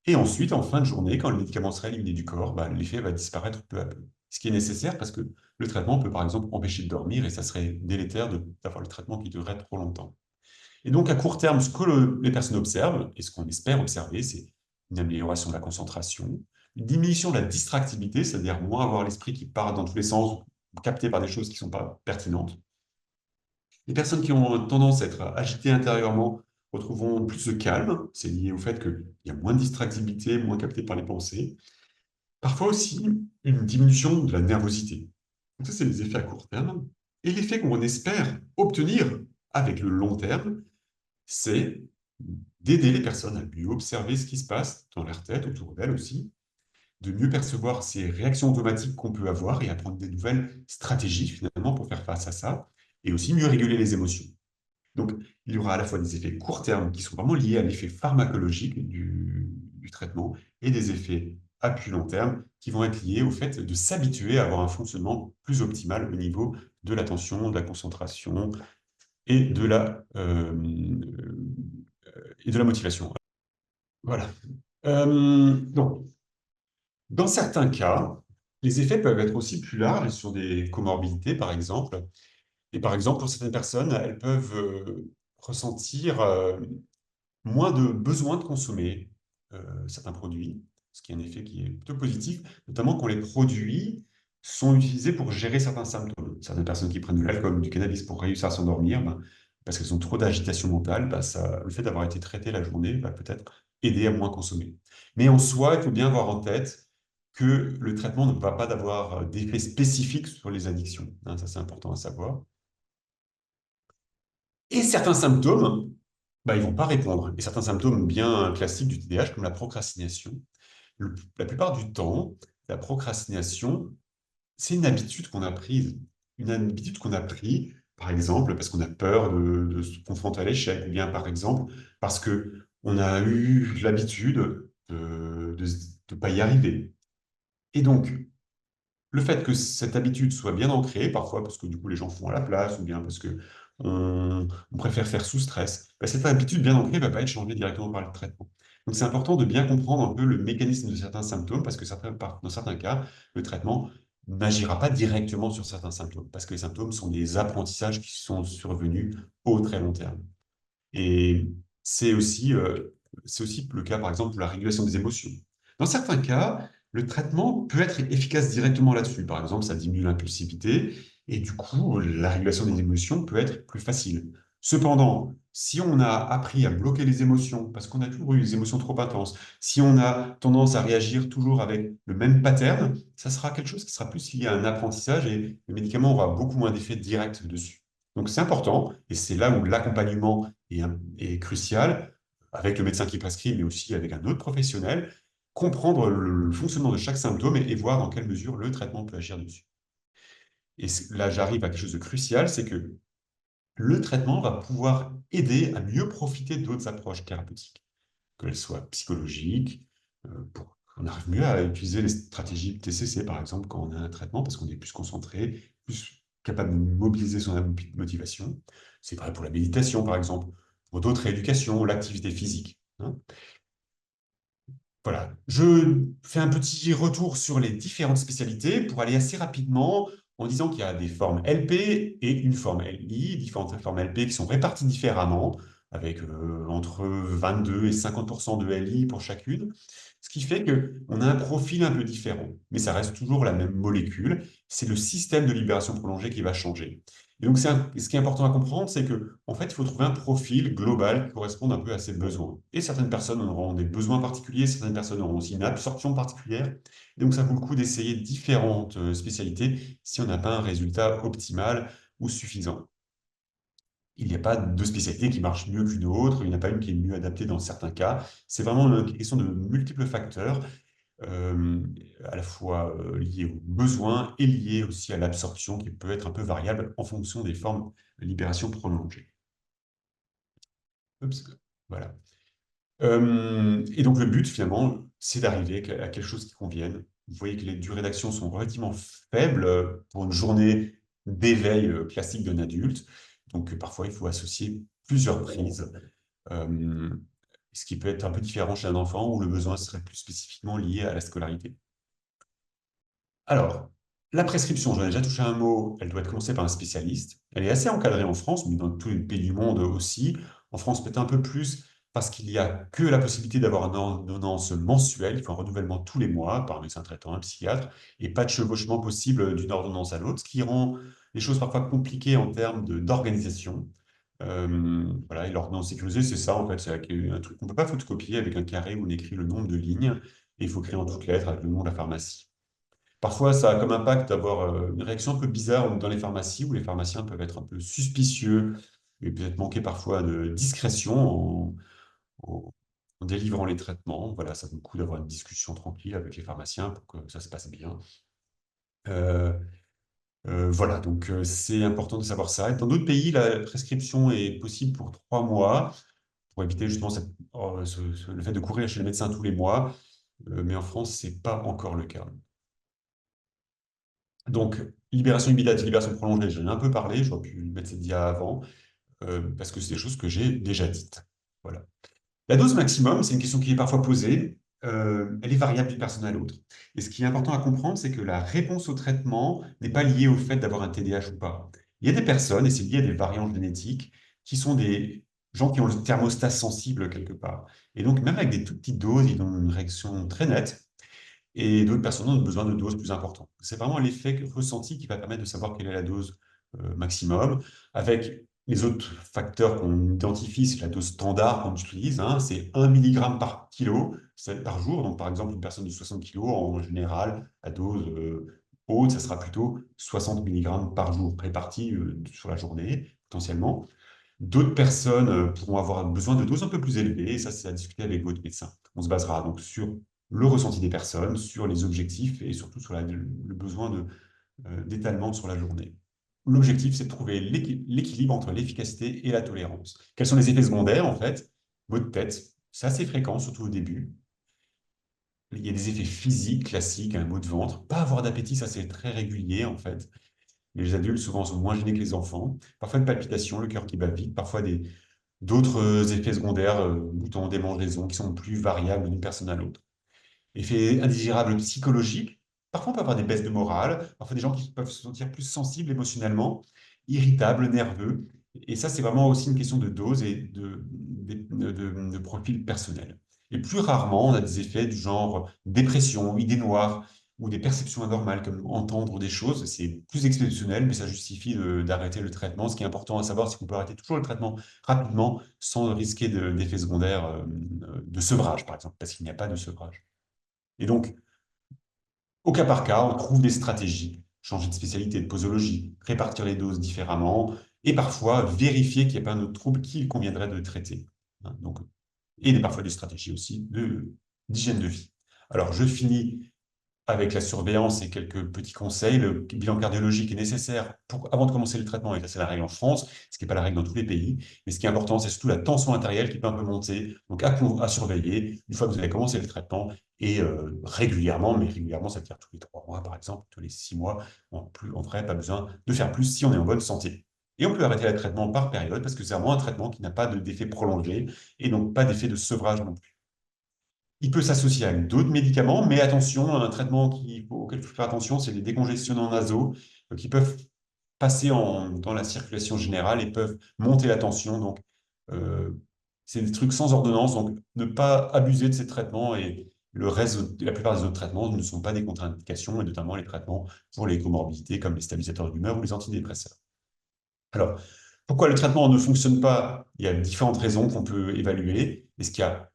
Et ensuite, en fin de journée, quand le médicament sera éliminé du corps, l'effet va disparaître peu à peu. Ce qui est nécessaire parce que le traitement peut par exemple empêcher de dormir et ça serait délétère d'avoir le traitement qui durerait trop longtemps. Et donc, à court terme, ce que les personnes observent, et ce qu'on espère observer, c'est une amélioration de la concentration, une diminution de la distractibilité, c'est-à-dire moins avoir l'esprit qui part dans tous les sens, capté par des choses qui ne sont pas pertinentes. Les personnes qui ont tendance à être agitées intérieurement retrouveront plus de calme, c'est lié au fait qu'il y a moins de distractibilité, moins capté par les pensées. Parfois aussi, une diminution de la nervosité. Donc ça, c'est les effets à court terme. Et l'effet qu'on espère obtenir avec le long terme, c'est d'aider les personnes à mieux observer ce qui se passe dans leur tête, autour d'elles aussi, de mieux percevoir ces réactions automatiques qu'on peut avoir et apprendre des nouvelles stratégies finalement pour faire face à ça, et aussi mieux réguler les émotions. Donc, il y aura à la fois des effets court terme qui sont vraiment liés à l'effet pharmacologique du traitement et des effets à plus long terme qui vont être liés au fait de s'habituer à avoir un fonctionnement plus optimal au niveau de l'attention, de la concentration et de la motivation. Voilà. Donc, Dans certains cas, les effets peuvent être aussi plus larges sur des comorbidités, par exemple. Et par exemple, pour certaines personnes, elles peuvent ressentir moins de besoin de consommer certains produits, ce qui est un effet qui est plutôt positif, notamment quand les produits sont utilisés pour gérer certains symptômes. Certaines personnes qui prennent de l'alcool ou du cannabis pour réussir à s'endormir, ben, parce qu'elles ont trop d'agitation mentale, ben, le fait d'avoir été traité la journée va peut-être aider à moins consommer. Mais en soi, il faut bien avoir en tête que le traitement ne va pas avoir d'effet spécifique sur les addictions. Hein, ça, c'est important à savoir. Et certains symptômes, bah, ils ne vont pas répondre. Et certains symptômes bien classiques du TDAH, comme la procrastination, la plupart du temps, la procrastination, c'est une habitude qu'on a prise. Une habitude qu'on a prise, par exemple, parce qu'on a peur de se confronter à l'échec, ou bien par exemple, parce qu'on a eu l'habitude de ne pas y arriver. Et donc, le fait que cette habitude soit bien ancrée, parfois parce que du coup les gens font à la place, ou bien parce que on préfère faire sous stress, bah, cette habitude bien ancrée ne va pas être changée directement par le traitement. Donc c'est important de bien comprendre un peu le mécanisme de certains symptômes, parce que dans certains cas, le traitement n'agira pas directement sur certains symptômes, parce que les symptômes sont des apprentissages qui sont survenus au très long terme. Et c'est aussi le cas, par exemple, pour la régulation des émotions. Dans certains cas, le traitement peut être efficace directement là-dessus. Par exemple, ça diminue l'impulsivité et du coup, la régulation des émotions peut être plus facile. Cependant, si on a appris à bloquer les émotions, parce qu'on a toujours eu des émotions trop intenses, si on a tendance à réagir toujours avec le même pattern, ça sera quelque chose qui sera plus lié à un apprentissage et le médicament aura beaucoup moins d'effet direct dessus. Donc c'est important, et c'est là où l'accompagnement est crucial, avec le médecin qui prescrit, mais aussi avec un autre professionnel, comprendre le fonctionnement de chaque symptôme et voir dans quelle mesure le traitement peut agir dessus. Et là, j'arrive à quelque chose de crucial, c'est que le traitement va pouvoir aider à mieux profiter d'autres approches thérapeutiques, qu'elles soient psychologiques, pour qu'on arrive mieux à utiliser les stratégies TCC, par exemple, quand on a un traitement, parce qu'on est plus concentré, plus capable de mobiliser son motivation. C'est vrai pour la méditation, par exemple, pour d'autres rééducations, l'activité physique. Hein. Voilà, je fais un petit retour sur les différentes spécialités pour aller assez rapidement en disant qu'il y a des formes LP et une forme LI, différentes formes LP qui sont réparties différemment, avec entre 22 et 50% de LI pour chacune, ce qui fait qu'on a un profil un peu différent, mais ça reste toujours la même molécule, c'est le système de libération prolongée qui va changer. Et donc, ce qui est important à comprendre, c'est qu'en fait, il faut trouver un profil global qui corresponde un peu à ses besoins. Et certaines personnes auront des besoins particuliers, certaines personnes auront aussi une absorption particulière. Et donc, ça vaut le coup d'essayer différentes spécialités si on n'a pas un résultat optimal ou suffisant. Il n'y a pas de spécialité qui marche mieux qu'une autre, il n'y en a pas une qui est mieux adaptée dans certains cas. C'est vraiment une question de multiples facteurs, euh, à la fois liés aux besoins et liés aussi à l'absorption qui peut être un peu variable en fonction des formes de libération prolongée. Oups, voilà. Et donc le but finalement, c'est d'arriver à quelque chose qui convienne. Vous voyez que les durées d'action sont relativement faibles pour une journée d'éveil classique d'un adulte. Donc parfois, il faut associer plusieurs prises. Euh, Ce qui peut être un peu différent chez un enfant où le besoin serait plus spécifiquement lié à la scolarité. Alors, la prescription, j'en ai déjà touché un mot, elle doit être commencée par un spécialiste. Elle est assez encadrée en France, mais dans tous les pays du monde aussi. En France, peut-être un peu plus, parce qu'il n'y a que la possibilité d'avoir une ordonnance mensuelle. Il faut un renouvellement tous les mois par un médecin traitant, un psychiatre, et pas de chevauchement possible d'une ordonnance à l'autre, ce qui rend les choses parfois compliquées en termes d'organisation. Voilà, et l'ordonnance sécurisée, c'est ça, en fait. C'est un truc qu'on ne peut pas photocopier avec un carré où on écrit le nombre de lignes, et il faut écrire en toutes lettres avec le nom de la pharmacie. Parfois, ça a comme impact d'avoir une réaction un peu bizarre dans les pharmacies, où les pharmaciens peuvent être un peu suspicieux et peut-être manquer parfois de discrétion en- en délivrant les traitements. Voilà, ça vaut le coup d'avoir une discussion tranquille avec les pharmaciens pour que ça se passe bien. Euh, voilà, donc c'est important de savoir ça. Et dans d'autres pays, la prescription est possible pour 3 mois, pour éviter justement le fait de courir chez le médecin tous les mois. Mais en France, c'est pas encore le cas. Donc, libération immédiate, libération prolongée, j'en ai un peu parlé, j'aurais pu mettre cette dia avant, parce que c'est des choses que j'ai déjà dites. Voilà. La dose maximum, c'est une question qui est parfois posée. elle est variable d'une personne à l'autre. Et ce qui est important à comprendre, c'est que la réponse au traitement n'est pas liée au fait d'avoir un TDAH ou pas. Il y a des personnes, et c'est lié à des variantes génétiques, qui sont des gens qui ont le thermostat sensible quelque part. Et donc, même avec des toutes petites doses, ils ont une réaction très nette. Et d'autres personnes ont besoin de doses plus importantes. C'est vraiment l'effet ressenti qui va permettre de savoir quelle est la dose maximum. Avec les autres facteurs qu'on identifie, c'est la dose standard qu'on utilise, hein, c'est 1 mg par kilo par jour. Donc, par exemple, une personne de 60 kg, en général, à dose haute, ça sera plutôt 60 mg par jour, répartis sur la journée, potentiellement. D'autres personnes pourront avoir besoin de doses un peu plus élevées, et ça, c'est à discuter avec votre médecin. On se basera donc sur le ressenti des personnes, sur les objectifs et surtout sur le besoin d'étalement sur la journée. L'objectif, c'est de trouver l'équilibre entre l'efficacité et la tolérance. Quels sont les effets secondaires, en fait? Maux de tête, c'est assez fréquent, surtout au début. Il y a des effets physiques classiques, un maux de ventre. Pas avoir d'appétit, ça c'est très régulier, en fait. Les adultes, souvent, sont moins gênés que les enfants. Parfois une palpitation, le cœur qui bat vite, parfois d'autres effets secondaires, boutons, démangeaisons, qui sont plus variables d'une personne à l'autre. Effets indésirables psychologiques, parfois on peut avoir des baisses de morale, parfois des gens qui peuvent se sentir plus sensibles émotionnellement, irritables, nerveux. Et ça, c'est vraiment aussi une question de dose et de profil personnel. Et plus rarement, on a des effets du genre dépression, idées noires, ou des perceptions anormales, comme entendre des choses. C'est plus exceptionnel, mais ça justifie d'arrêter le traitement. Ce qui est important à savoir, c'est qu'on peut arrêter toujours le traitement rapidement, sans risquer d'effets secondaires de sevrage, par exemple, parce qu'il n'y a pas de sevrage. Et donc, au cas par cas, on trouve des stratégies, changer de spécialité, de posologie, répartir les doses différemment, et parfois vérifier qu'il n'y a pas un autre trouble qu'il conviendrait de traiter. Hein, donc, et parfois des stratégies aussi d'hygiène de vie. Alors, je finis avec la surveillance et quelques petits conseils. Le bilan cardiologique est nécessaire avant de commencer le traitement, et ça c'est la règle en France, ce qui n'est pas la règle dans tous les pays. Mais ce qui est important, c'est surtout la tension artérielle qui peut un peu monter, donc à surveiller une fois que vous avez commencé le traitement, et régulièrement, mais régulièrement, ça veut dire tous les 3 mois par exemple, tous les 6 mois, en vrai, pas besoin de faire plus si on est en bonne santé. Et on peut arrêter le traitement par période, parce que c'est vraiment un traitement qui n'a pas d'effet prolongé, et donc pas d'effet de sevrage non plus. Il peut s'associer à d'autres médicaments, mais attention, un traitement auquel il faut faire attention, c'est les décongestionnants nasaux qui peuvent passer dans la circulation générale et peuvent monter la tension. Donc, c'est des trucs sans ordonnance, donc ne pas abuser de ces traitements, et la plupart des autres traitements ne sont pas des contre-indications, et notamment les traitements pour les comorbidités comme les stabilisateurs d'humeur ou les antidépresseurs. Alors, pourquoi le traitement ne fonctionne pas? Il y a différentes raisons qu'on peut évaluer. Est-ce qu'il y a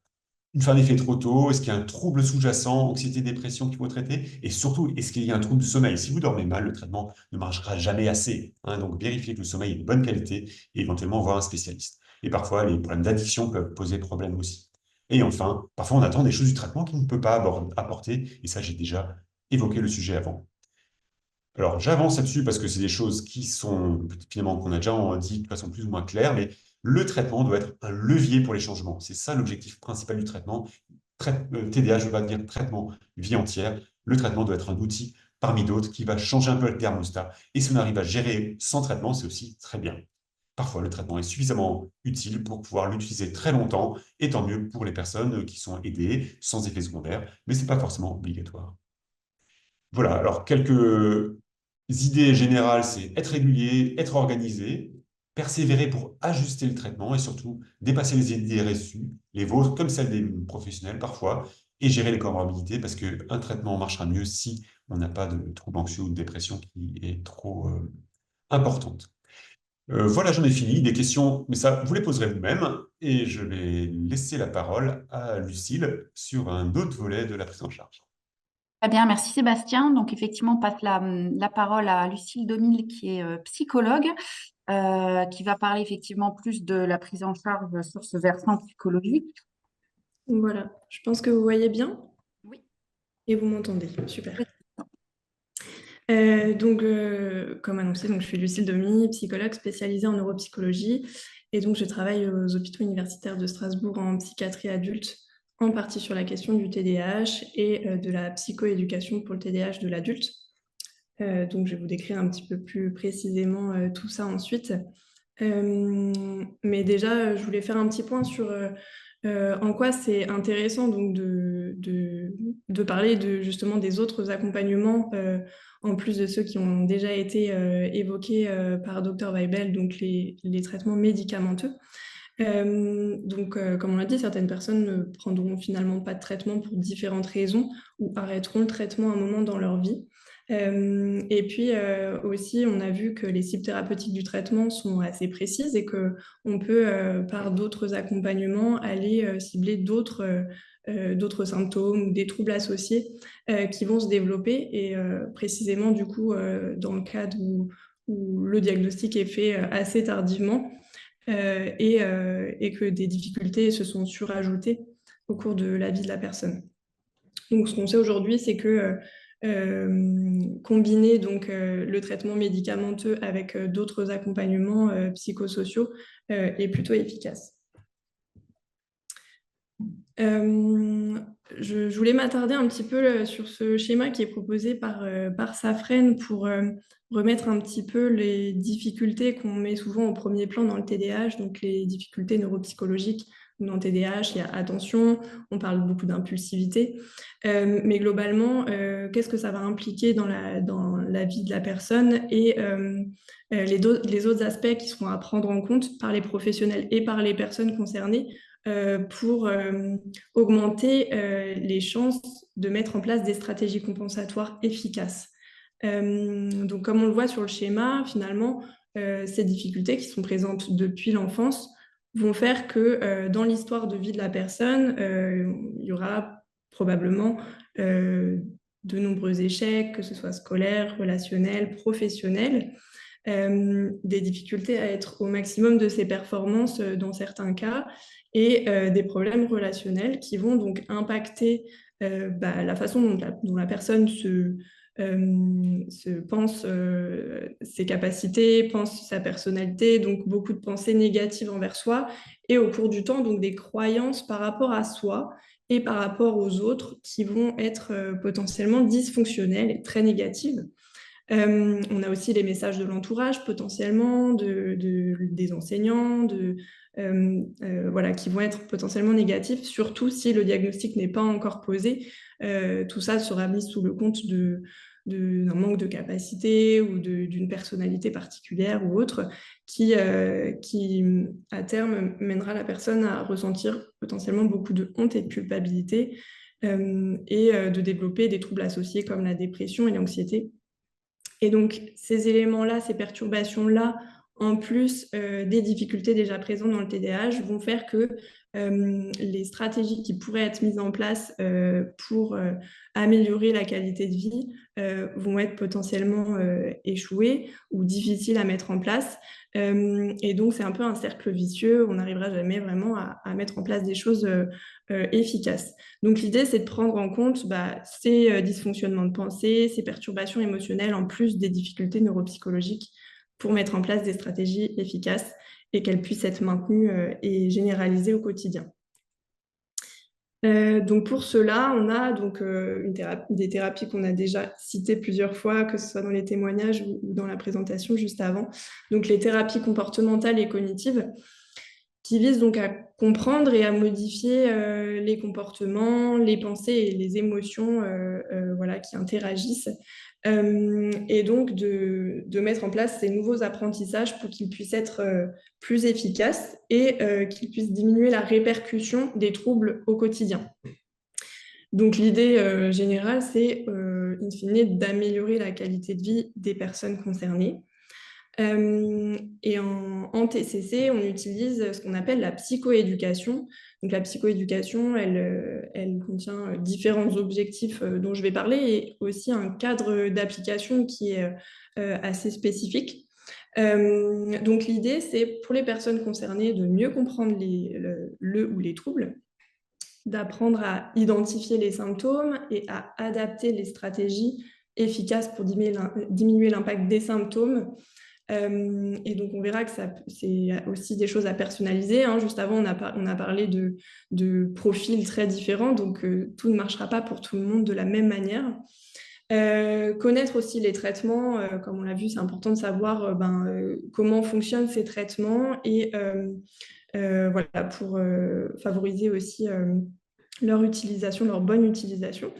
une fin d'effet trop tôt? Est-ce qu'il y a un trouble sous-jacent, anxiété, dépression qu'il faut traiter? Et surtout, est-ce qu'il y a un trouble du sommeil? Si vous dormez mal, le traitement ne marchera jamais assez. Hein, donc, vérifiez que le sommeil est de bonne qualité et éventuellement voir un spécialiste. Et parfois, les problèmes d'addiction peuvent poser problème aussi. Et enfin, parfois, on attend des choses du traitement qu'il ne peut pas apporter. Et ça, j'ai déjà évoqué le sujet avant. Alors, j'avance là-dessus parce que c'est des choses qui sont, finalement, qu'on a déjà dit de façon plus ou moins claire, mais le traitement doit être un levier pour les changements. C'est ça l'objectif principal du traitement. TDAH, je ne veux pas dire traitement vie entière. Le traitement doit être un outil parmi d'autres qui va changer un peu le thermostat. Et si on arrive à gérer sans traitement, c'est aussi très bien. Parfois, le traitement est suffisamment utile pour pouvoir l'utiliser très longtemps, et tant mieux pour les personnes qui sont aidées, sans effet secondaire, mais ce n'est pas forcément obligatoire. Voilà, alors quelques idées générales, c'est être régulier, être organisé, persévérer pour ajuster le traitement et surtout dépasser les idées reçues, les vôtres comme celles des professionnels parfois, et gérer les comorbidités parce qu'un traitement marchera mieux si on n'a pas de trouble anxieux ou de dépression qui est trop importante. Voilà, j'en ai fini. Des questions, mais ça, vous les poserez vous-même, et je vais laisser la parole à Lucille sur un autre volet de la prise en charge. Très bien, merci Sébastien. Donc effectivement, on passe la parole à Lucille Domil, qui est psychologue, qui va parler effectivement plus de la prise en charge sur ce versant psychologique. Voilà, je pense que vous voyez bien. Oui. Et vous m'entendez, super. Oui. Comme annoncé, je suis Lucille Domil, psychologue spécialisée en neuropsychologie, et donc je travaille aux hôpitaux universitaires de Strasbourg en psychiatrie adulte, en partie sur la question du TDAH et de la psychoéducation pour le TDAH de l'adulte. Donc je vais vous décrire un petit peu plus précisément tout ça ensuite. Mais déjà, je voulais faire un petit point sur en quoi c'est intéressant donc de parler justement des autres accompagnements, en plus de ceux qui ont déjà été évoqués par Dr Weibel, donc les traitements médicamenteux. Comme on l'a dit, certaines personnes ne prendront finalement pas de traitement pour différentes raisons ou arrêteront le traitement à un moment dans leur vie. Et puis aussi, on a vu que les cibles thérapeutiques du traitement sont assez précises et qu'on peut, par d'autres accompagnements, aller cibler d'autres symptômes ou des troubles associés qui vont se développer. Et précisément, du coup, dans le cadre où le diagnostic est fait assez tardivement, et que des difficultés se sont surajoutées au cours de la vie de la personne. Donc, ce qu'on sait aujourd'hui, c'est que combiner donc, le traitement médicamenteux avec d'autres accompagnements psychosociaux est plutôt efficace. Je voulais m'attarder un petit peu sur ce schéma qui est proposé par Safren pour remettre un petit peu les difficultés qu'on met souvent au premier plan dans le TDAH, donc les difficultés neuropsychologiques. Dans le TDAH, il y a attention, on parle beaucoup d'impulsivité, mais globalement, qu'est-ce que ça va impliquer dans la vie de la personne et les autres aspects qui seront à prendre en compte par les professionnels et par les personnes concernées pour augmenter les chances de mettre en place des stratégies compensatoires efficaces. Donc, comme on le voit sur le schéma, finalement, ces difficultés qui sont présentes depuis l'enfance vont faire que dans l'histoire de vie de la personne, il y aura probablement de nombreux échecs, que ce soit scolaires, relationnels, professionnels, des difficultés à être au maximum de ses performances dans certains cas, et des problèmes relationnels qui vont donc impacter la façon dont la personne se pense ses capacités, pense sa personnalité, donc beaucoup de pensées négatives envers soi, et au cours du temps, donc des croyances par rapport à soi et par rapport aux autres qui vont être potentiellement dysfonctionnelles et très négatives. On a aussi les messages de l'entourage potentiellement, des enseignants, voilà, qui vont être potentiellement négatifs, surtout si le diagnostic n'est pas encore posé. Tout ça sera mis sous le compte d'un manque de capacité ou d'une personnalité particulière ou autre qui, à terme, mènera la personne à ressentir potentiellement beaucoup de honte et de culpabilité et de développer des troubles associés comme la dépression et l'anxiété. Et donc, ces éléments-là, ces perturbations-là, en plus des difficultés déjà présentes dans le TDAH, vont faire que les stratégies qui pourraient être mises en place pour améliorer la qualité de vie vont être potentiellement échouées ou difficiles à mettre en place. Et donc, c'est un peu un cercle vicieux. On n'arrivera jamais vraiment à mettre en place des choses efficaces. Donc, l'idée, c'est de prendre en compte ces dysfonctionnements de pensée, ces perturbations émotionnelles, en plus des difficultés neuropsychologiques, pour mettre en place des stratégies efficaces et qu'elles puissent être maintenues et généralisées au quotidien. Donc pour cela, on a donc des thérapies qu'on a déjà citées plusieurs fois, que ce soit dans les témoignages ou dans la présentation juste avant. Donc les thérapies comportementales et cognitives, qui visent donc à comprendre et à modifier les comportements, les pensées et les émotions voilà, qui interagissent, et donc de mettre en place ces nouveaux apprentissages pour qu'ils puissent être plus efficaces et qu'ils puissent diminuer la répercussion des troubles au quotidien. Donc l'idée générale, c'est in fine d'améliorer la qualité de vie des personnes concernées. Et en TCC, on utilise ce qu'on appelle la psychoéducation. Donc la psychoéducation, elle contient différents objectifs dont je vais parler, et aussi un cadre d'application qui est assez spécifique. Donc l'idée, c'est pour les personnes concernées de mieux comprendre le ou les troubles, d'apprendre à identifier les symptômes et à adapter les stratégies efficaces pour diminuer l'impact des symptômes. Et donc, on verra que c'est aussi des choses à personnaliser. Juste avant, on a parlé de profils très différents, donc tout ne marchera pas pour tout le monde de la même manière. Connaître aussi les traitements, comme on l'a vu, c'est important de savoir comment fonctionnent ces traitements et voilà, pour favoriser aussi leur utilisation, leur bonne utilisation.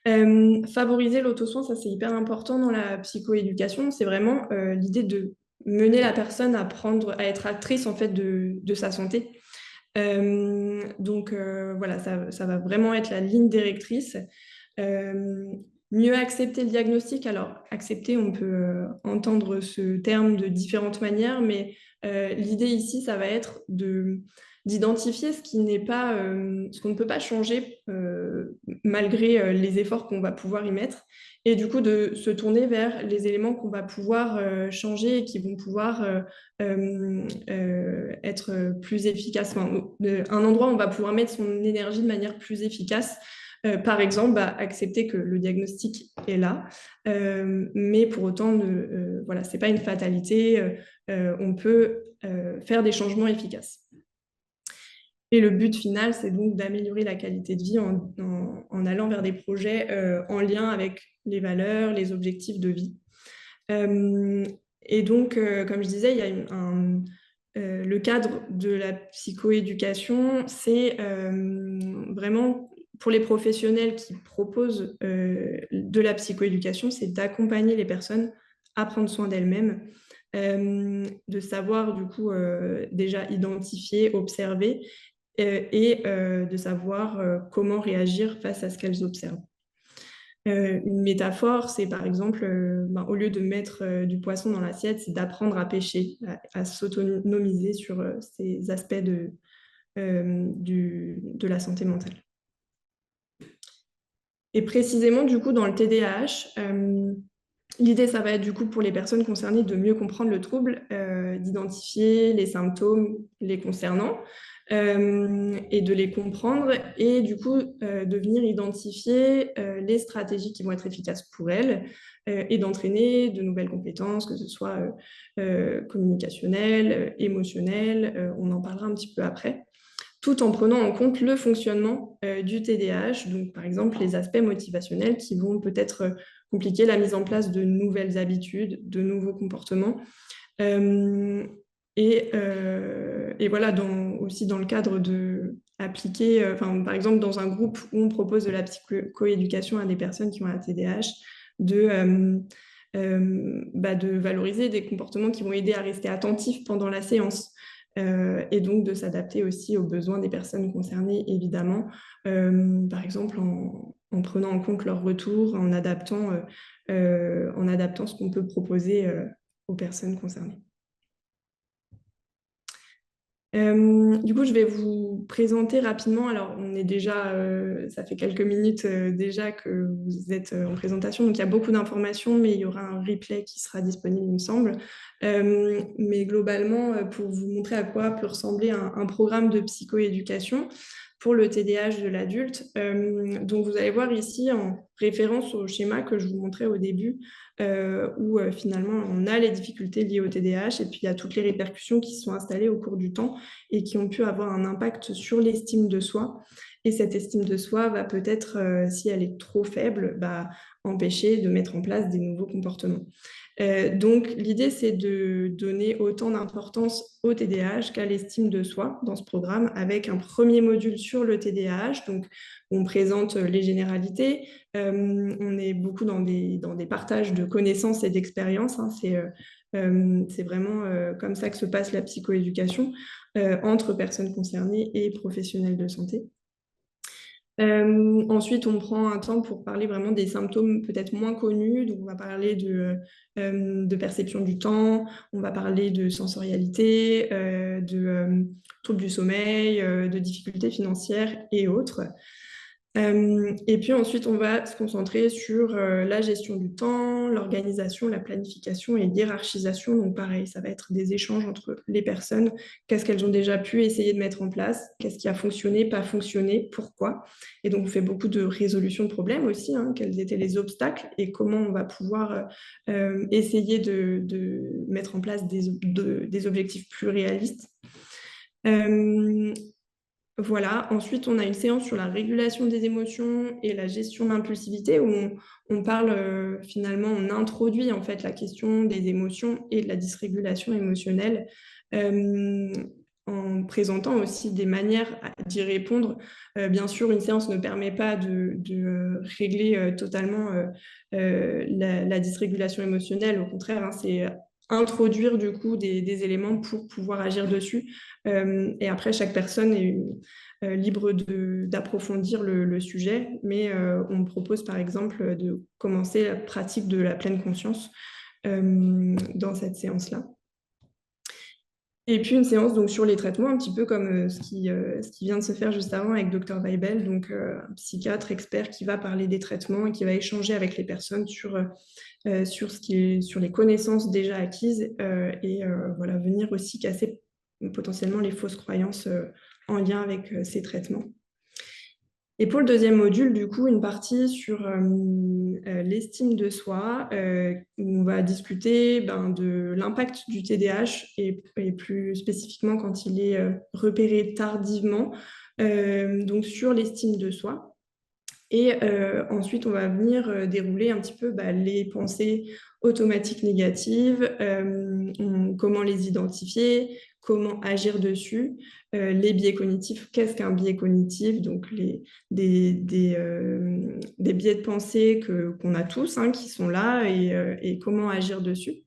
Favoriser l'auto-soin, ça c'est hyper important dans la psychoéducation. C'est vraiment l'idée de mener la personne à être actrice en fait de sa santé. Donc voilà, ça va vraiment être la ligne directrice. Mieux accepter le diagnostic. Alors, accepter, on peut entendre ce terme de différentes manières, mais l'idée ici, ça va être d'identifier ce qu'on ne peut pas changer malgré les efforts qu'on va pouvoir y mettre, et du coup de se tourner vers les éléments qu'on va pouvoir changer et qui vont pouvoir être plus efficaces. Enfin, un endroit où on va pouvoir mettre son énergie de manière plus efficace. Par exemple, accepter que le diagnostic est là, mais pour autant, voilà, ce n'est pas une fatalité, on peut faire des changements efficaces. Et le but final, c'est donc d'améliorer la qualité de vie en allant vers des projets en lien avec les valeurs, les objectifs de vie. Et donc, comme je disais, il y a le cadre de la psychoéducation, c'est vraiment pour les professionnels qui proposent de la psychoéducation, c'est d'accompagner les personnes à prendre soin d'elles-mêmes, de savoir du coup déjà identifier, observer et de savoir comment réagir face à ce qu'elles observent. Une métaphore, c'est par exemple, au lieu de mettre du poisson dans l'assiette, c'est d'apprendre à pêcher, à s'autonomiser sur ces aspects de la santé mentale. Et précisément, du coup, dans le TDAH, l'idée, ça va être du coup pour les personnes concernées de mieux comprendre le trouble, d'identifier les symptômes les concernant et de les comprendre et du coup de venir identifier les stratégies qui vont être efficaces pour elles et d'entraîner de nouvelles compétences, que ce soit communicationnelles, émotionnelles, on en parlera un petit peu après, tout en prenant en compte le fonctionnement du TDAH, donc par exemple les aspects motivationnels qui vont peut-être compliquer la mise en place de nouvelles habitudes, de nouveaux comportements. Et voilà, aussi dans le cadre de appliquer, par exemple dans un groupe où on propose de la psychoéducation à des personnes qui ont un TDAH, de valoriser des comportements qui vont aider à rester attentifs pendant la séance. Et donc de s'adapter aussi aux besoins des personnes concernées, évidemment, par exemple en prenant en compte leur retour, en adaptant ce qu'on peut proposer aux personnes concernées. Du coup, je vais vous présenter rapidement. Alors, on est déjà, ça fait quelques minutes déjà que vous êtes en présentation, donc il y a beaucoup d'informations, mais il y aura un replay qui sera disponible, il me semble. Mais globalement, pour vous montrer à quoi peut ressembler un programme de psychoéducation pour le TDAH de l'adulte. Donc, vous allez voir ici, en référence au schéma que je vous montrais au début, où finalement, on a les difficultés liées au TDAH et puis il y a toutes les répercussions qui se sont installées au cours du temps et qui ont pu avoir un impact sur l'estime de soi. Et cette estime de soi va peut-être, si elle est trop faible, empêcher de mettre en place des nouveaux comportements. Donc, l'idée, c'est de donner autant d'importance au TDAH qu'à l'estime de soi dans ce programme, avec un premier module sur le TDAH. Donc, on présente les généralités. On est beaucoup dans des partages de connaissances et d'expériences. Hein. C'est vraiment comme ça que se passe la psychoéducation entre personnes concernées et professionnels de santé. Ensuite, on prend un temps pour parler vraiment des symptômes peut-être moins connus. Donc, on va parler de perception du temps, on va parler de sensorialité, de troubles du sommeil, de difficultés financières et autres. Et puis ensuite, on va se concentrer sur la gestion du temps, l'organisation, la planification et l'hiérarchisation. Donc pareil, ça va être des échanges entre les personnes. Qu'est-ce qu'elles ont déjà pu essayer de mettre en place? Qu'est-ce qui a fonctionné, pas fonctionné? Pourquoi? Et donc, on fait beaucoup de résolution de problèmes aussi. Hein, quels étaient les obstacles et comment on va pouvoir essayer de mettre en place des objectifs plus réalistes. Voilà. Ensuite, on a une séance sur la régulation des émotions et la gestion d'impulsivité où on parle finalement, on introduit en fait la question des émotions et de la dysrégulation émotionnelle en présentant aussi des manières d'y répondre. Bien sûr, une séance ne permet pas de régler totalement la dysrégulation émotionnelle. Au contraire, hein, c'est introduire du coup des éléments pour pouvoir agir dessus. Et après, chaque personne est libre d'approfondir le sujet, mais on propose par exemple de commencer la pratique de la pleine conscience dans cette séance-là. Et puis une séance donc, sur les traitements, un petit peu comme ce qui vient de se faire juste avant avec Dr Weibel, donc un psychiatre expert qui va parler des traitements et qui va échanger avec les personnes sur les connaissances déjà acquises et voilà, venir aussi casser potentiellement les fausses croyances en lien avec ces traitements. Et pour le deuxième module, du coup, une partie sur l'estime de soi, où on va discuter de l'impact du TDAH et plus spécifiquement quand il est repéré tardivement, donc sur l'estime de soi. Et ensuite, on va venir dérouler un petit peu les pensées automatiques négatives, comment les identifier, comment agir dessus, les biais cognitifs. Qu'est-ce qu'un biais cognitif? Donc, des biais de pensée qu'on a tous, hein, qui sont là, et comment agir dessus.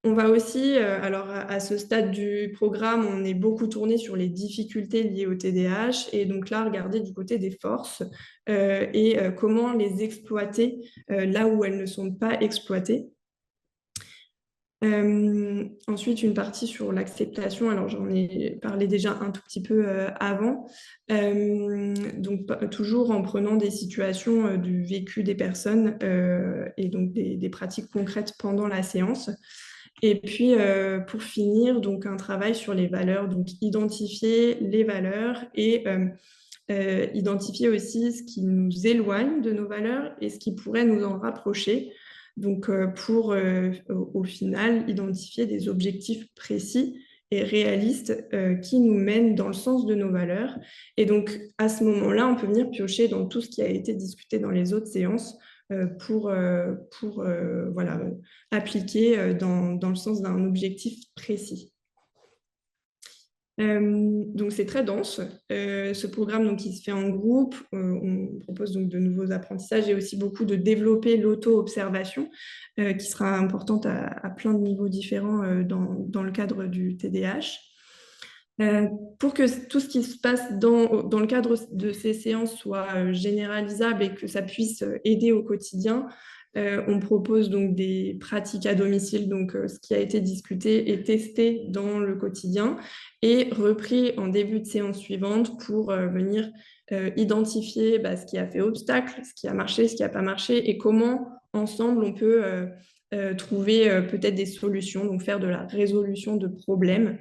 On va aussi, alors à ce stade du programme, on est beaucoup tourné sur les difficultés liées au TDAH et donc là, regarder du côté des forces et comment les exploiter là où elles ne sont pas exploitées. Ensuite, une partie sur l'acceptation. Alors, j'en ai parlé déjà un tout petit peu avant. Donc, toujours en prenant des situations du vécu des personnes et donc des pratiques concrètes pendant la séance. Et puis, pour finir, donc un travail sur les valeurs, donc identifier les valeurs et identifier aussi ce qui nous éloigne de nos valeurs et ce qui pourrait nous en rapprocher. Donc, pour au final, identifier des objectifs précis et réalistes qui nous mènent dans le sens de nos valeurs. Et donc, à ce moment-là, on peut venir piocher dans tout ce qui a été discuté dans les autres séances pour voilà, appliquer dans le sens d'un objectif précis. Donc c'est très dense. Ce programme donc, il se fait en groupe. On propose donc de nouveaux apprentissages et aussi beaucoup de développer l'auto-observation qui sera importante à plein de niveaux différents dans le cadre du TDAH. Pour que tout ce qui se passe dans le cadre de ces séances soit généralisable et que ça puisse aider au quotidien, on propose donc des pratiques à domicile, donc ce qui a été discuté et testé dans le quotidien et repris en début de séance suivante pour venir identifier ce qui a fait obstacle, ce qui a marché, ce qui n'a pas marché et comment ensemble on peut trouver peut-être des solutions, donc faire de la résolution de problèmes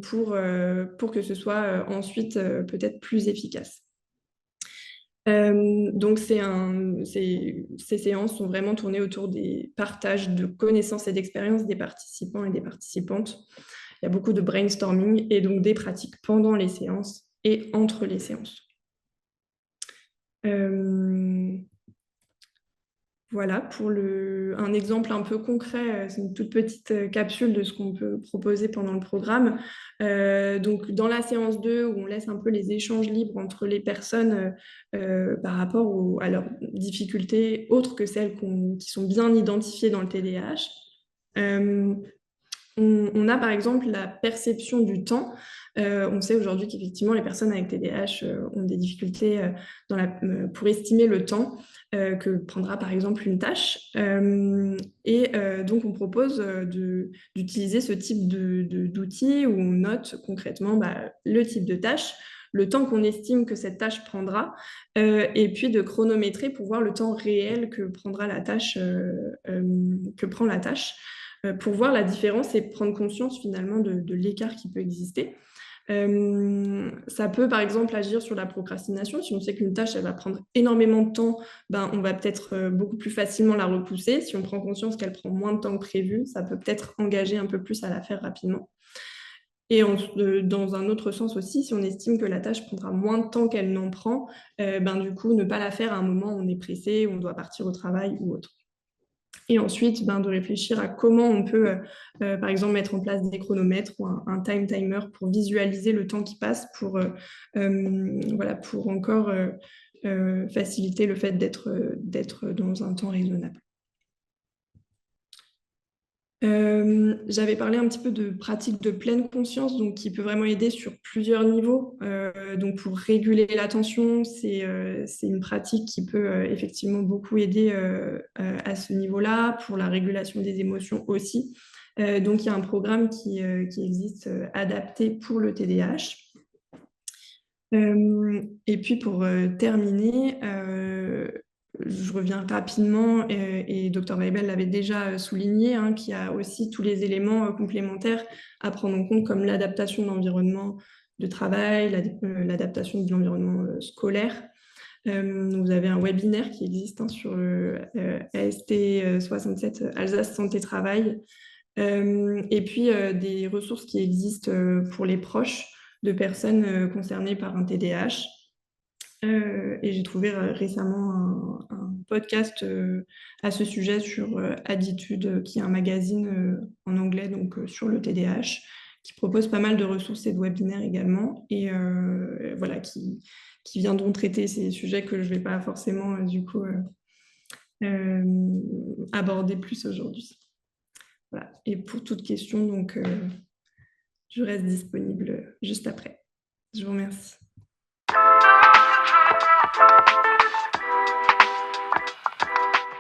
pour que ce soit ensuite peut-être plus efficace. Donc, ces séances sont vraiment tournées autour des partages de connaissances et d'expériences des participants et des participantes. Il y a beaucoup de brainstorming et donc des pratiques pendant les séances et entre les séances. Voilà, pour un exemple un peu concret, c'est une toute petite capsule de ce qu'on peut proposer pendant le programme. Donc, dans la séance 2, où on laisse un peu les échanges libres entre les personnes par rapport à leurs difficultés autres que celles qui sont bien identifiées dans le TDAH, on a par exemple la perception du temps. On sait aujourd'hui qu'effectivement, les personnes avec TDAH ont des difficultés pour estimer le temps que prendra par exemple une tâche. Donc, on propose d'utiliser ce type d'outils où on note concrètement le type de tâche, le temps qu'on estime que cette tâche prendra, et puis de chronométrer pour voir le temps réel que prendra la tâche, que prend la tâche, pour voir la différence et prendre conscience finalement de l'écart qui peut exister. Ça peut par exemple agir sur la procrastination. Si on sait qu'une tâche elle va prendre énormément de temps, on va peut-être beaucoup plus facilement la repousser. Si on prend conscience qu'elle prend moins de temps que prévu, ça peut peut-être engager un peu plus à la faire rapidement. Et dans un autre sens aussi, si on estime que la tâche prendra moins de temps qu'elle n'en prend, du coup, ne pas la faire à un moment où on est pressé, où on doit partir au travail ou autre. Et ensuite, de réfléchir à comment on peut, par exemple, mettre en place des chronomètres ou un time timer pour visualiser le temps qui passe, pour encore faciliter le fait d'être dans un temps raisonnable. J'avais parlé un petit peu de pratique de pleine conscience, donc qui peut vraiment aider sur plusieurs niveaux. Donc pour réguler l'attention, c'est une pratique qui peut effectivement beaucoup aider à ce niveau-là, pour la régulation des émotions aussi. Donc il y a un programme qui existe adapté pour le TDAH. Et puis pour terminer, je reviens rapidement, et Dr Weibel l'avait déjà souligné, hein, qu'il y a aussi tous les éléments complémentaires à prendre en compte, comme l'adaptation de l'environnement de travail, l'adaptation de l'environnement scolaire. Vous avez un webinaire qui existe, hein, sur le AST 67 Alsace Santé Travail, et puis des ressources qui existent pour les proches de personnes concernées par un TDAH. Et j'ai trouvé récemment un podcast à ce sujet sur Attitude, qui est un magazine en anglais, donc sur le TDAH, qui propose pas mal de ressources et de webinaires également, et voilà, qui viendront traiter ces sujets que je ne vais pas forcément du coup aborder plus aujourd'hui. Voilà. Et pour toute question, donc je reste disponible juste après. Je vous remercie.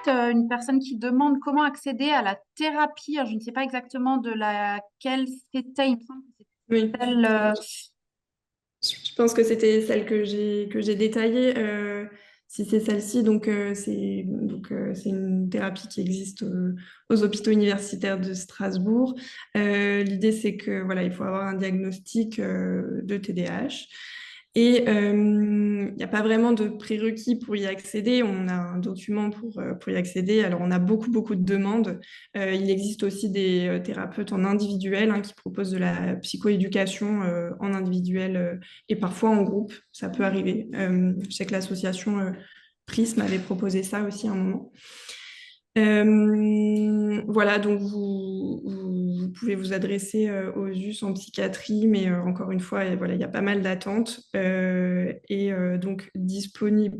Une personne qui demande comment accéder à la thérapie. Alors, je ne sais pas exactement de laquelle c'était. Il me semble que Oui. c'était celle, Je pense que c'était celle que j'ai détaillée. Si c'est celle-ci, donc c'est une thérapie qui existe aux hôpitaux universitaires de Strasbourg. L'idée, c'est que voilà, il faut avoir un diagnostic de TDAH. Et il n'y a pas vraiment de prérequis pour y accéder. On a un document pour y accéder. Alors, on a beaucoup de demandes. Il existe aussi des thérapeutes en individuel, hein, qui proposent de la psychoéducation en individuel et parfois en groupe. Ça peut arriver. Je sais que l'association Prism avait proposé ça aussi à un moment. Voilà, donc vous pouvez vous adresser aux US en psychiatrie, mais encore une fois, voilà, il y a pas mal d'attentes. Donc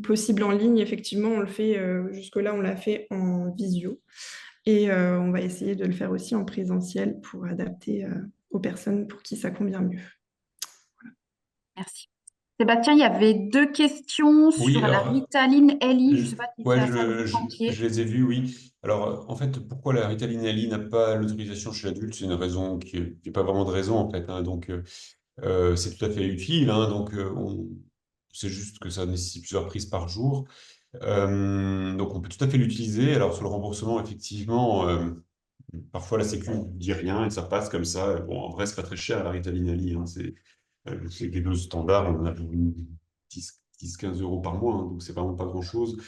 possible en ligne, effectivement, on le fait, jusque-là, on l'a fait en visio. Et on va essayer de le faire aussi en présentiel pour adapter aux personnes pour qui ça convient mieux. Voilà. Merci. Sébastien, il y avait 2 questions Oui, sur la alors, Ritaline LI. Je ne sais pas si ouais, tu as ça au je entier. les ai vus, oui. Alors, en fait, pourquoi la Ritaline Ali n'a pas l'autorisation chez l'adulte, c'est une raison qui n'est pas vraiment de raison, en fait, hein. Donc, c'est tout à fait utile, hein. Donc, c'est juste que ça nécessite plusieurs prises par jour. Donc, on peut tout à fait l'utiliser. Alors, sur le remboursement, effectivement, parfois la Sécu ne dit rien et ça passe comme ça. Bon, en vrai, c'est pas très cher la Ritaline Ali, hein. C'est quelque chose de standard. On en a pour 10-15 euros par mois, hein, donc c'est vraiment pas grand-chose.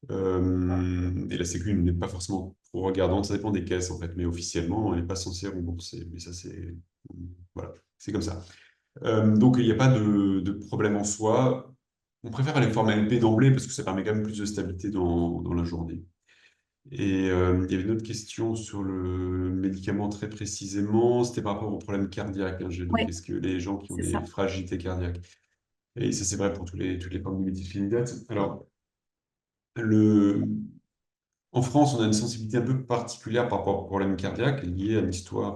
Et la Sécu n'est pas forcément trop regardante, ça dépend des caisses en fait, mais officiellement, elle n'est pas censée rembourser. Mais ça, voilà, c'est comme ça. Donc, il n'y a pas de problème en soi. On préfère les formes LP d'emblée parce que ça permet quand même plus de stabilité dans la journée. Et il y avait une autre question sur le médicament très précisément, c'était par rapport aux problèmes cardiaques, hein, j'ai lu. Oui, Est-ce que les gens qui ont c'est des ça. fragilités cardiaques, et ça c'est vrai pour toutes les formes de méthylphénidate. Alors, en France, on a une sensibilité un peu particulière par rapport aux problèmes cardiaques liée à l'histoire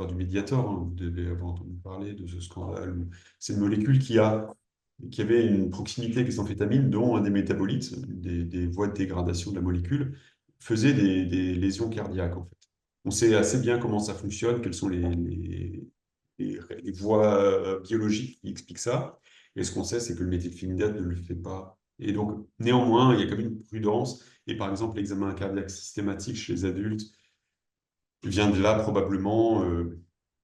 du Mediator, hein. Vous devez avoir entendu parler de ce scandale. C'est une molécule qui avait une proximité avec les amphétamines, dont un des métabolites, des voies de dégradation de la molécule, faisait des lésions cardiaques, en fait. On sait assez bien comment ça fonctionne, quelles sont les voies biologiques qui expliquent ça. Et ce qu'on sait, c'est que le méthylphénidate ne le fait pas. Et donc, néanmoins, il y a quand même une prudence. Et par exemple, l'examen cardiaque systématique chez les adultes vient de là probablement.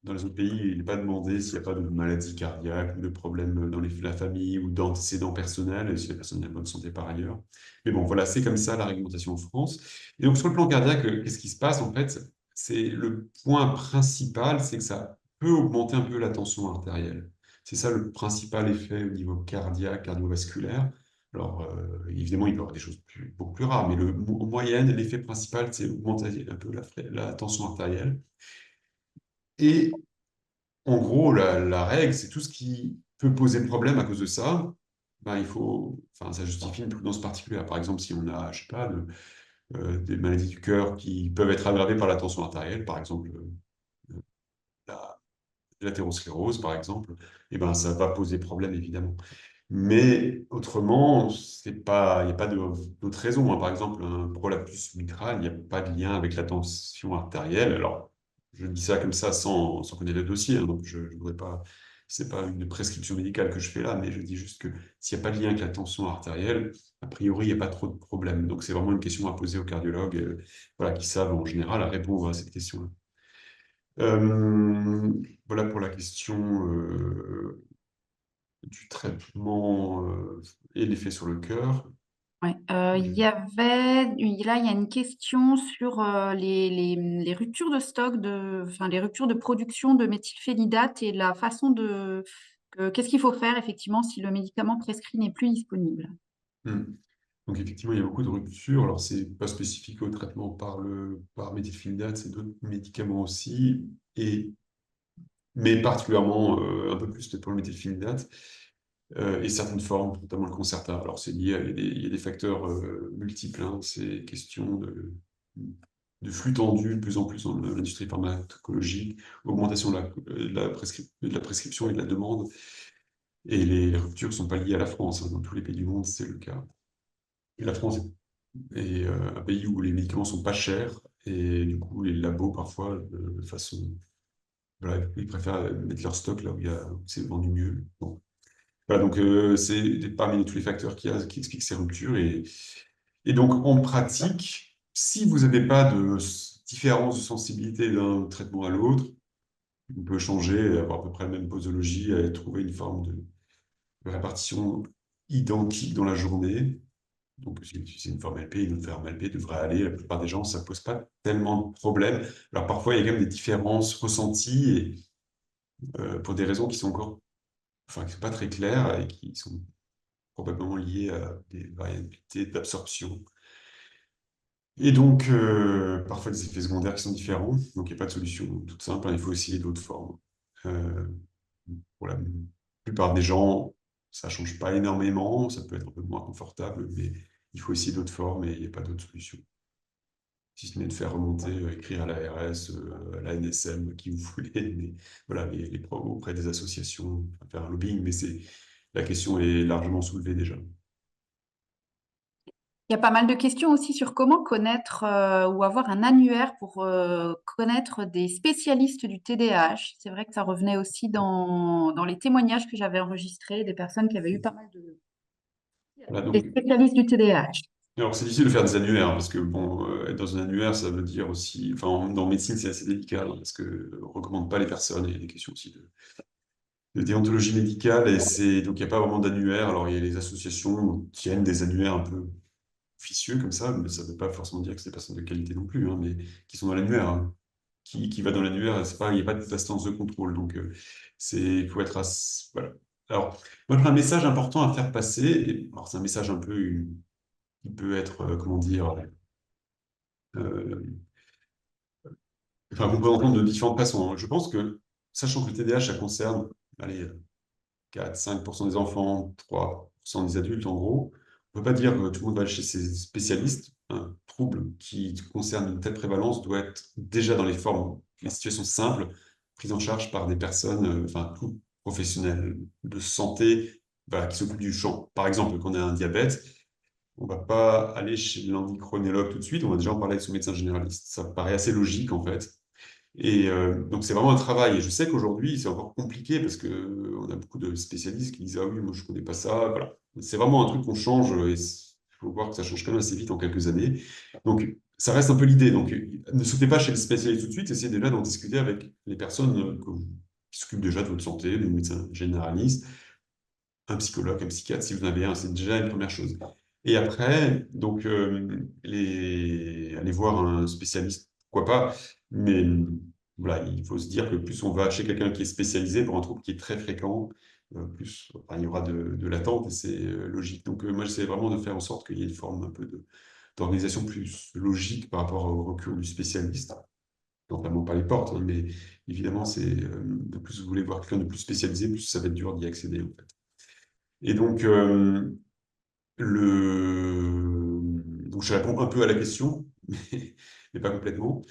Dans les autres pays, il n'est pas demandé s'il n'y a pas de maladie cardiaque ou de problèmes dans la famille ou d'antécédents personnels, et si la personne est en bonne santé par ailleurs. Mais bon, voilà, c'est comme ça la réglementation en France. Et donc, sur le plan cardiaque, qu'est-ce qui se passe en fait? C'est le point principal, c'est que ça peut augmenter un peu la tension artérielle. C'est ça le principal effet au niveau cardiaque, cardiovasculaire. Alors, évidemment, il peut y avoir des choses beaucoup plus rares, mais en moyenne, l'effet principal, c'est augmenter un peu la tension artérielle. Et en gros, la règle, c'est tout ce qui peut poser problème à cause de ça, ben, ça justifie une prudence particulière. Par exemple, si on a, je sais pas, des maladies du cœur qui peuvent être aggravées par la tension artérielle, par exemple, la- l'athérosclérose, par exemple, et ben, ça va poser problème, évidemment. Mais autrement, il n'y a pas d'autre raison, hein. Par exemple, un prolapsus mitral, il n'y a pas de lien avec la tension artérielle. Alors, je dis ça comme ça sans connaître le dossier, hein, donc je ne voudrais pas. C'est pas une prescription médicale que je fais là, mais je dis juste que s'il n'y a pas de lien avec la tension artérielle, a priori, il n'y a pas trop de problème. Donc, c'est vraiment une question à poser aux cardiologues, voilà, qui savent en général à répondre à cette question-là. Voilà pour la question du traitement et l'effet sur le cœur. Ouais. Là, il y a une question sur les ruptures de stock, enfin, les ruptures de production de méthylphénidate et la façon qu'est-ce qu'il faut faire effectivement si le médicament prescrit n'est plus disponible. Hmm. Donc effectivement, il y a beaucoup de ruptures. Alors, c'est pas spécifique au traitement par méthylphénidate, c'est d'autres médicaments aussi, mais particulièrement un peu plus peut-être pour le méthylphénidate et certaines formes, notamment le Concerta. Alors, c'est lié il y a des facteurs multiples, hein. C'est question de flux tendu de plus en plus dans l'industrie pharmacologique, augmentation de la prescription et de la demande. Et les ruptures ne sont pas liées à la France, hein. Dans tous les pays du monde, c'est le cas. Et la France est un pays où les médicaments sont pas chers et du coup, les labos, parfois, de façon. Voilà, ils préfèrent mettre leur stock là où c'est vendu mieux. Bon. Voilà, donc c'est parmi tous les facteurs qui expliquent ces ruptures. Et donc, en pratique, si vous n'avez pas de différence de sensibilité d'un traitement à l'autre, on peut changer, avoir à peu près la même posologie et trouver une forme de répartition identique dans la journée. Donc, si vous utilisez une forme LP, une forme LP devrait aller. La plupart des gens, ça ne pose pas tellement de problèmes. Alors, parfois, il y a quand même des différences ressenties et, pour des raisons qui sont qui sont pas très claires et qui sont probablement liées à des variabilités d'absorption. Et donc, parfois des effets secondaires qui sont différents. Donc, il n'y a pas de solution toute simple, hein. Il faut essayer d'autres formes. Euh, pour la plupart des gens, ça ne change pas énormément. Ça peut être un peu moins confortable, mais il faut essayer d'autres formes et il n'y a pas d'autre solution. Si ce n'est de faire remonter, écrire à l'ARS, à la NSM, qui vous voulez, mais voilà, auprès des associations, faire un lobbying, mais la question est largement soulevée déjà. Il y a pas mal de questions aussi sur comment connaître ou avoir un annuaire pour connaître des spécialistes du TDAH. C'est vrai que ça revenait aussi dans les témoignages que j'avais enregistrés des personnes qui avaient eu pas mal Voilà, des donc, spécialistes du TDAH. alors c'est difficile de faire des annuaires, hein, parce que bon, être dans un annuaire, ça veut dire aussi, enfin, dans médecine, c'est assez délicat, hein, parce que on recommande pas les personnes, et il y a des questions aussi de déontologie médicale, donc il n'y a pas vraiment d'annuaire. Alors il y a les associations qui tiennent des annuaires un peu officieux comme ça, mais ça ne veut pas forcément dire que c'est des personnes de qualité non plus, hein, mais qui sont dans l'annuaire, hein. Qui va dans l'annuaire, il n'y a pas d'instance de contrôle, donc il faut être voilà. Alors, moi, j'ai un message important à faire passer, alors c'est un message un peu qui peut être, comment dire, euh, enfin, qu'on peut entendre de différentes façons, hein. Je pense que, sachant que le TDAH, ça concerne, allez, 4-5% des enfants, 3% des adultes, en gros, on ne peut pas dire que tout le monde va aller chez ses spécialistes. Un trouble qui concerne une telle prévalence doit être déjà dans les situations simples, prise en charge par des personnes, enfin, tout professionnels de santé, voilà, qui s'occupent du champ. Par exemple, quand on a un diabète, on ne va pas aller chez l'endocrinologue tout de suite, on va déjà en parler avec son médecin généraliste. Ça paraît assez logique, en fait. Et donc, c'est vraiment un travail. Et je sais qu'aujourd'hui, c'est encore compliqué parce qu'on a beaucoup de spécialistes qui disent: ah oui, moi, je ne connais pas ça. Voilà. C'est vraiment un truc qu'on change et il faut voir que ça change quand même assez vite en quelques années. Donc, ça reste un peu l'idée. Donc, ne sautez pas chez le spécialiste tout de suite. Essayez déjà d'en discuter avec les personnes qui s'occupent déjà de votre santé, le médecin généraliste, un psychologue, un psychiatre, si vous en avez un. C'est déjà une première chose. Et après, donc, aller voir un spécialiste, pourquoi pas, mais Voilà, il faut se dire que plus on va chez quelqu'un qui est spécialisé pour un trouble qui est très fréquent, plus enfin, il y aura de l'attente et c'est logique. Donc moi, j'essaie vraiment de faire en sorte qu'il y ait une forme un peu d'organisation plus logique par rapport au recours du spécialiste. Notamment pas les portes, hein, mais évidemment, de plus vous voulez voir quelqu'un de plus spécialisé, plus ça va être dur d'y accéder, en fait. Et donc, donc je réponds un peu à la question, mais pas complètement.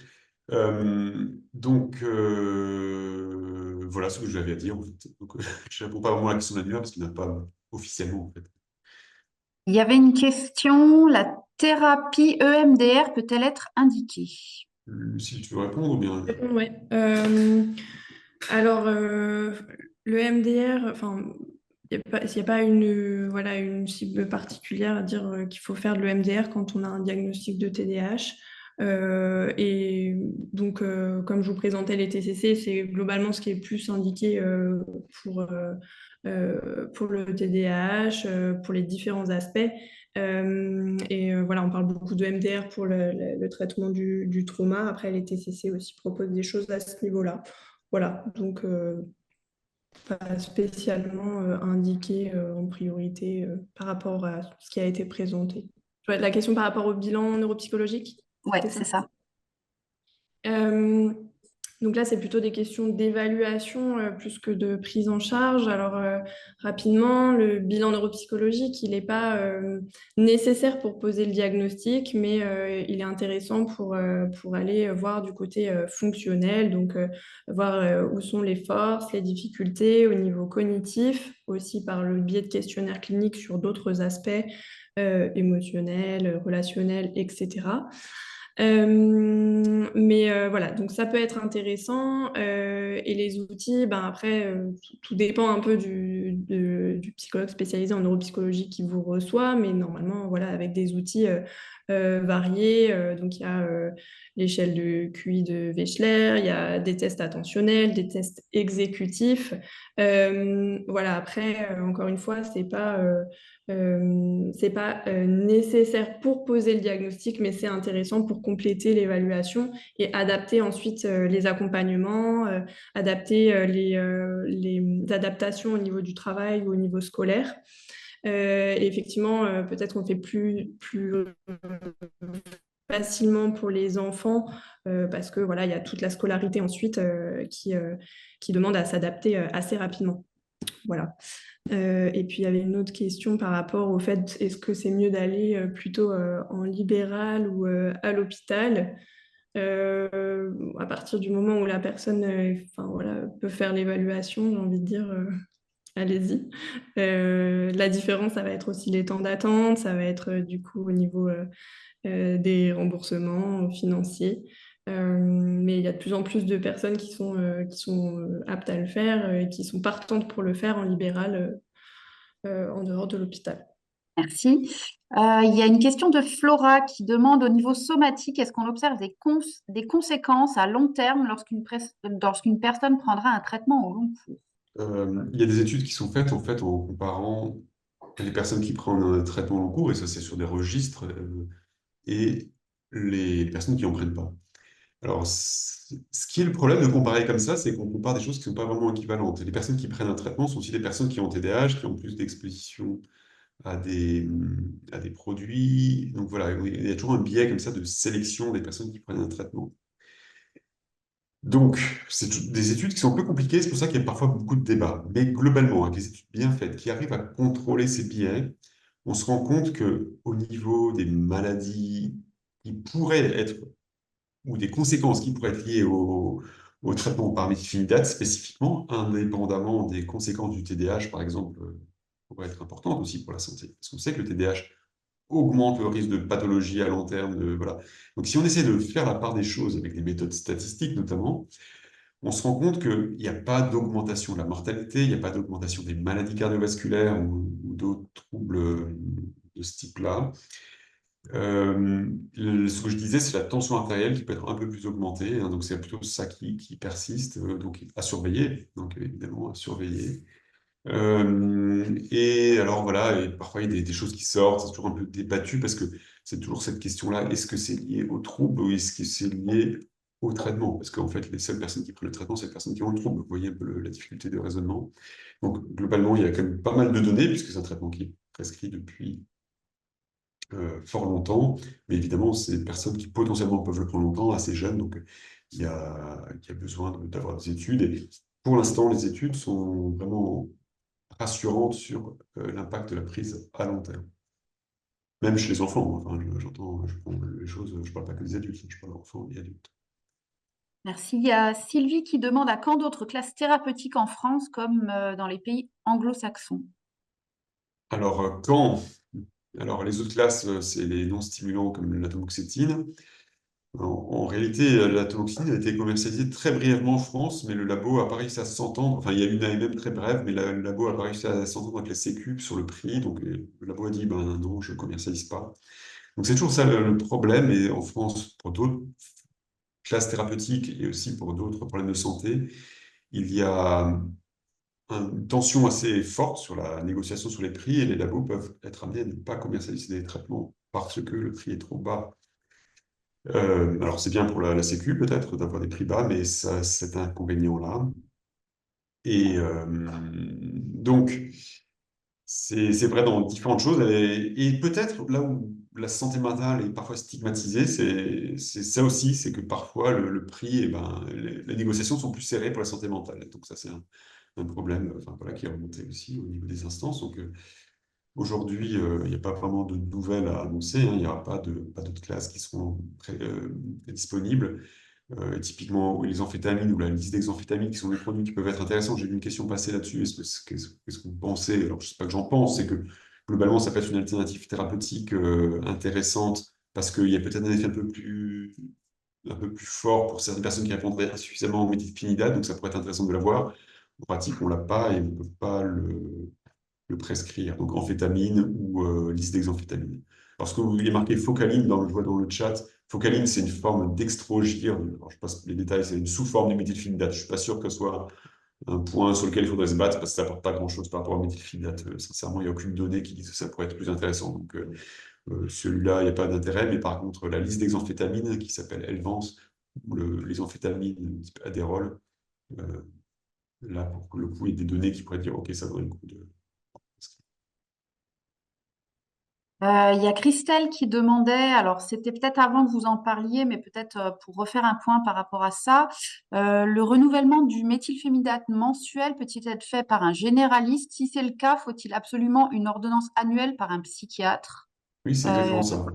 Donc, voilà ce que j'avais à dire, en fait. Donc, je ne réponds pas vraiment à la question d'Annuaire parce qu'il n'y en a pas officiellement, en fait. Il y avait une question, la thérapie EMDR peut-elle être indiquée? Si tu veux répondre ou bien... Ouais. Alors, le MDR, enfin, il n'y a pas une, voilà, une cible particulière à dire qu'il faut faire de l'EMDR quand on a un diagnostic de TDAH. Et donc, comme je vous présentais les TCC, c'est globalement ce qui est plus indiqué pour le TDAH, pour les différents aspects. Voilà, on parle beaucoup de MDR pour le traitement du trauma. Après, les TCC aussi proposent des choses à ce niveau-là. Voilà, donc pas spécialement indiqué en priorité par rapport à ce qui a été présenté. La question par rapport au bilan neuropsychologique, Ouais, c'était c'est ça. Donc là, c'est plutôt des questions d'évaluation plus que de prise en charge. Alors, rapidement, le bilan neuropsychologique, il n'est pas nécessaire pour poser le diagnostic, mais il est intéressant pour aller voir du côté fonctionnel, donc voir où sont les forces, les difficultés au niveau cognitif, aussi par le biais de questionnaires cliniques sur d'autres aspects émotionnels, relationnels, etc. Voilà, donc ça peut être intéressant. Et les outils, ben après, tout dépend un peu du psychologue spécialisé en neuropsychologie qui vous reçoit, mais normalement, voilà, avec des outils variés. Donc, il y a l'échelle de QI de Wechsler, il y a des tests attentionnels, des tests exécutifs. Voilà, après, encore une fois, c'est pas nécessaire pour poser le diagnostic, mais c'est intéressant pour compléter l'évaluation et adapter ensuite les accompagnements, adapter les adaptations au niveau du travail ou au niveau scolaire. Et effectivement, peut-être qu'on fait plus facilement pour les enfants parce que voilà, il y a toute la scolarité ensuite qui demande à s'adapter assez rapidement. Voilà. Et puis il y avait une autre question par rapport au fait, est-ce que c'est mieux d'aller plutôt en libéral ou à l'hôpital? À partir du moment où la personne enfin, voilà, peut faire l'évaluation, j'ai envie de dire, allez-y. La différence, ça va être aussi les temps d'attente, ça va être du coup au niveau des remboursements financiers. Mais il y a de plus en plus de personnes qui sont aptes à le faire et qui sont partantes pour le faire en libéral en dehors de l'hôpital. Merci. Il y a une question de Flora qui demande au niveau somatique, est-ce qu'on observe des conséquences à long terme lorsqu'une personne prendra un traitement au long cours? Il y a des études qui sont faites en fait en comparant les personnes qui prennent un traitement long cours, et ça c'est sur des registres, et les personnes qui n'en prennent pas. Alors, ce qui est le problème de comparer comme ça, c'est qu'on compare des choses qui ne sont pas vraiment équivalentes. Et les personnes qui prennent un traitement sont aussi des personnes qui ont TDAH, qui ont plus d'exposition à des produits. Donc voilà, il y a toujours un biais comme ça de sélection des personnes qui prennent un traitement. Donc, c'est des études qui sont un peu compliquées, c'est pour ça qu'il y a parfois beaucoup de débats. Mais globalement, avec des études bien faites qui arrivent à contrôler ces biais, on se rend compte qu'au niveau des maladies qui pourraient être, ou des conséquences qui pourraient être liées au traitement par méthylphénidate spécifiquement, indépendamment des conséquences du TDAH, par exemple, pourraient être importantes aussi pour la santé. Parce qu'on sait que le TDAH augmente le risque de pathologie à long terme. Voilà. Donc, si on essaie de faire la part des choses avec des méthodes statistiques notamment, on se rend compte qu'il n'y a pas d'augmentation de la mortalité, il n'y a pas d'augmentation des maladies cardiovasculaires ou d'autres troubles de ce type-là. Ce que je disais, c'est la tension artérielle qui peut être un peu plus augmentée, hein, donc c'est plutôt ça qui persiste, donc à surveiller, donc évidemment à surveiller. Et alors voilà, et parfois il y a des choses qui sortent, c'est toujours un peu débattu parce que c'est toujours cette question-là, est-ce que c'est lié au trouble ou est-ce que c'est lié au traitement, parce qu'en fait, les seules personnes qui prennent le traitement, c'est les personnes qui ont le trouble. Vous voyez un peu la difficulté de raisonnement. Donc, globalement, il y a quand même pas mal de données, puisque c'est un traitement qui est prescrit depuis fort longtemps, mais évidemment, c'est des personnes qui potentiellement peuvent le prendre longtemps, assez jeunes, donc il y a besoin d'avoir des études. Et pour l'instant, les études sont vraiment rassurantes sur l'impact de la prise à long terme. Même chez les enfants, enfin, je prends les choses, je ne parle pas que des adultes, je parle d'enfants et adultes. Merci. Il y a Sylvie qui demande à quand d'autres classes thérapeutiques en France comme dans les pays anglo-saxons? Alors, quand? Alors, les autres classes, c'est les non-stimulants comme la tamoxétine. En réalité, la tamoxine a été commercialisée très brièvement en France, mais le labo a pas réussi à s'entendre. Enfin, il y a eu une AMM très brève, mais le labo a pas réussi à s'entendre avec la Sécu sur le prix. Donc, le labo a dit, ben non, je ne commercialise pas. Donc, c'est toujours ça le problème. Et en France, pour d'autres classes thérapeutiques et aussi pour d'autres problèmes de santé, il y a une tension assez forte sur la négociation sur les prix et les labos peuvent être amenés à ne pas commercialiser des traitements parce que le prix est trop bas. Alors, c'est bien pour la Sécu, peut-être, d'avoir des prix bas, mais ça, cet inconvénient-là. Et donc, c'est vrai dans différentes choses. Et peut-être là où la santé mentale est parfois stigmatisée, c'est ça aussi, c'est que parfois le prix, les négociations sont plus serrées pour la santé mentale. Donc ça, c'est un problème enfin, voilà, qui est remonté aussi au niveau des instances. Donc aujourd'hui, il n'y a pas vraiment de nouvelles à annoncer, hein. Il n'y aura pas d'autres classes qui seront disponibles. Typiquement, les amphétamines ou la liste d'examphétamines qui sont des produits qui peuvent être intéressants. J'ai vu une question passer là-dessus. Qu'est-ce que vous pensez? Alors, je ne sais pas que j'en pense, c'est que globalement, ça peut être une alternative thérapeutique intéressante parce qu'il y a peut-être un effet un peu plus fort pour certaines personnes qui répondraient insuffisamment au méthylphénidate, donc ça pourrait être intéressant de l'avoir. En pratique, on ne l'a pas et on ne peut pas le prescrire. Donc, amphétamine ou liste d'examphétamine. Parce que il est marqué Focaline, je vois dans le chat. Focaline, c'est une forme dextrogir. Alors, je passe les détails, c'est une sous-forme du méthylphénidate. Je ne suis pas sûr que ce soit un point sur lequel il faudrait se battre parce que ça n'apporte pas grand-chose par rapport au méthylphénidate. Sincèrement, il n'y a aucune donnée qui dit que ça pourrait être plus intéressant. Donc, celui-là, il n'y a pas d'intérêt. Mais par contre, la liste d'examphétamines qui s'appelle Elvance, ou les amphétamines type Adderall, là, pour le coup, il y a des données qui pourraient dire OK, ça vaut le coup de. Il y a Christelle qui demandait, alors c'était peut-être avant que vous en parliez, mais peut-être pour refaire un point par rapport à ça, le renouvellement du méthylphénidate mensuel peut-il être fait par un généraliste? Si c'est le cas, faut-il absolument une ordonnance annuelle par un psychiatre? Oui, c'est Euh, exactement ça.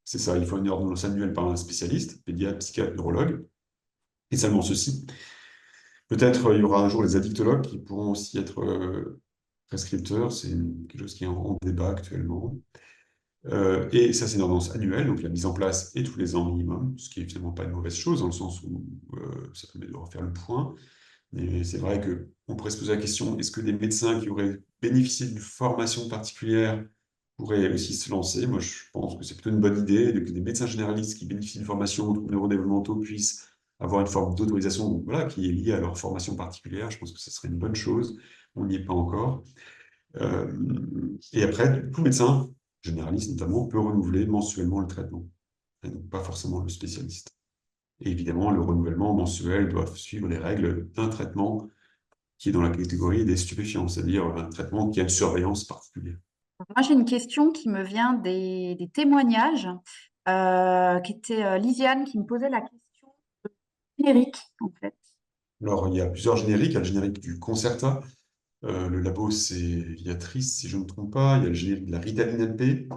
C'est ça, il faut une ordonnance annuelle par un spécialiste, pédiatre, psychiatre, neurologue, et seulement ceci. Peut-être il y aura un jour les addictologues qui pourront aussi être prescripteurs, c'est quelque chose qui est en débat actuellement. Et ça, c'est une ordonnance annuelle, donc la mise en place est tous les ans minimum, ce qui est finalement pas une mauvaise chose, dans le sens où ça permet de refaire le point. Mais c'est vrai qu'on pourrait se poser la question, est-ce que des médecins qui auraient bénéficié d'une formation particulière pourraient aussi se lancer? Moi, je pense que c'est plutôt une bonne idée que des médecins généralistes qui bénéficient d'une formation aux troubles neurodéveloppementaux puissent avoir une forme d'autorisation, donc voilà, qui est liée à leur formation particulière. Je pense que ce serait une bonne chose. On n'y est pas encore. Et après, tout médecin, généraliste notamment, peut renouveler mensuellement le traitement, et donc pas forcément le spécialiste. Et évidemment, le renouvellement mensuel doit suivre les règles d'un traitement qui est dans la catégorie des stupéfiants, c'est-à-dire un traitement qui a une surveillance particulière. Moi, j'ai une question qui me vient des témoignages, qui était Lisiane qui me posait la question générique, en fait. Alors, il y a plusieurs génériques. Il y a le générique du Concerta. Le labo, c'est Viatris, si je ne me trompe pas. Il y a le générique de la Ritaline LP.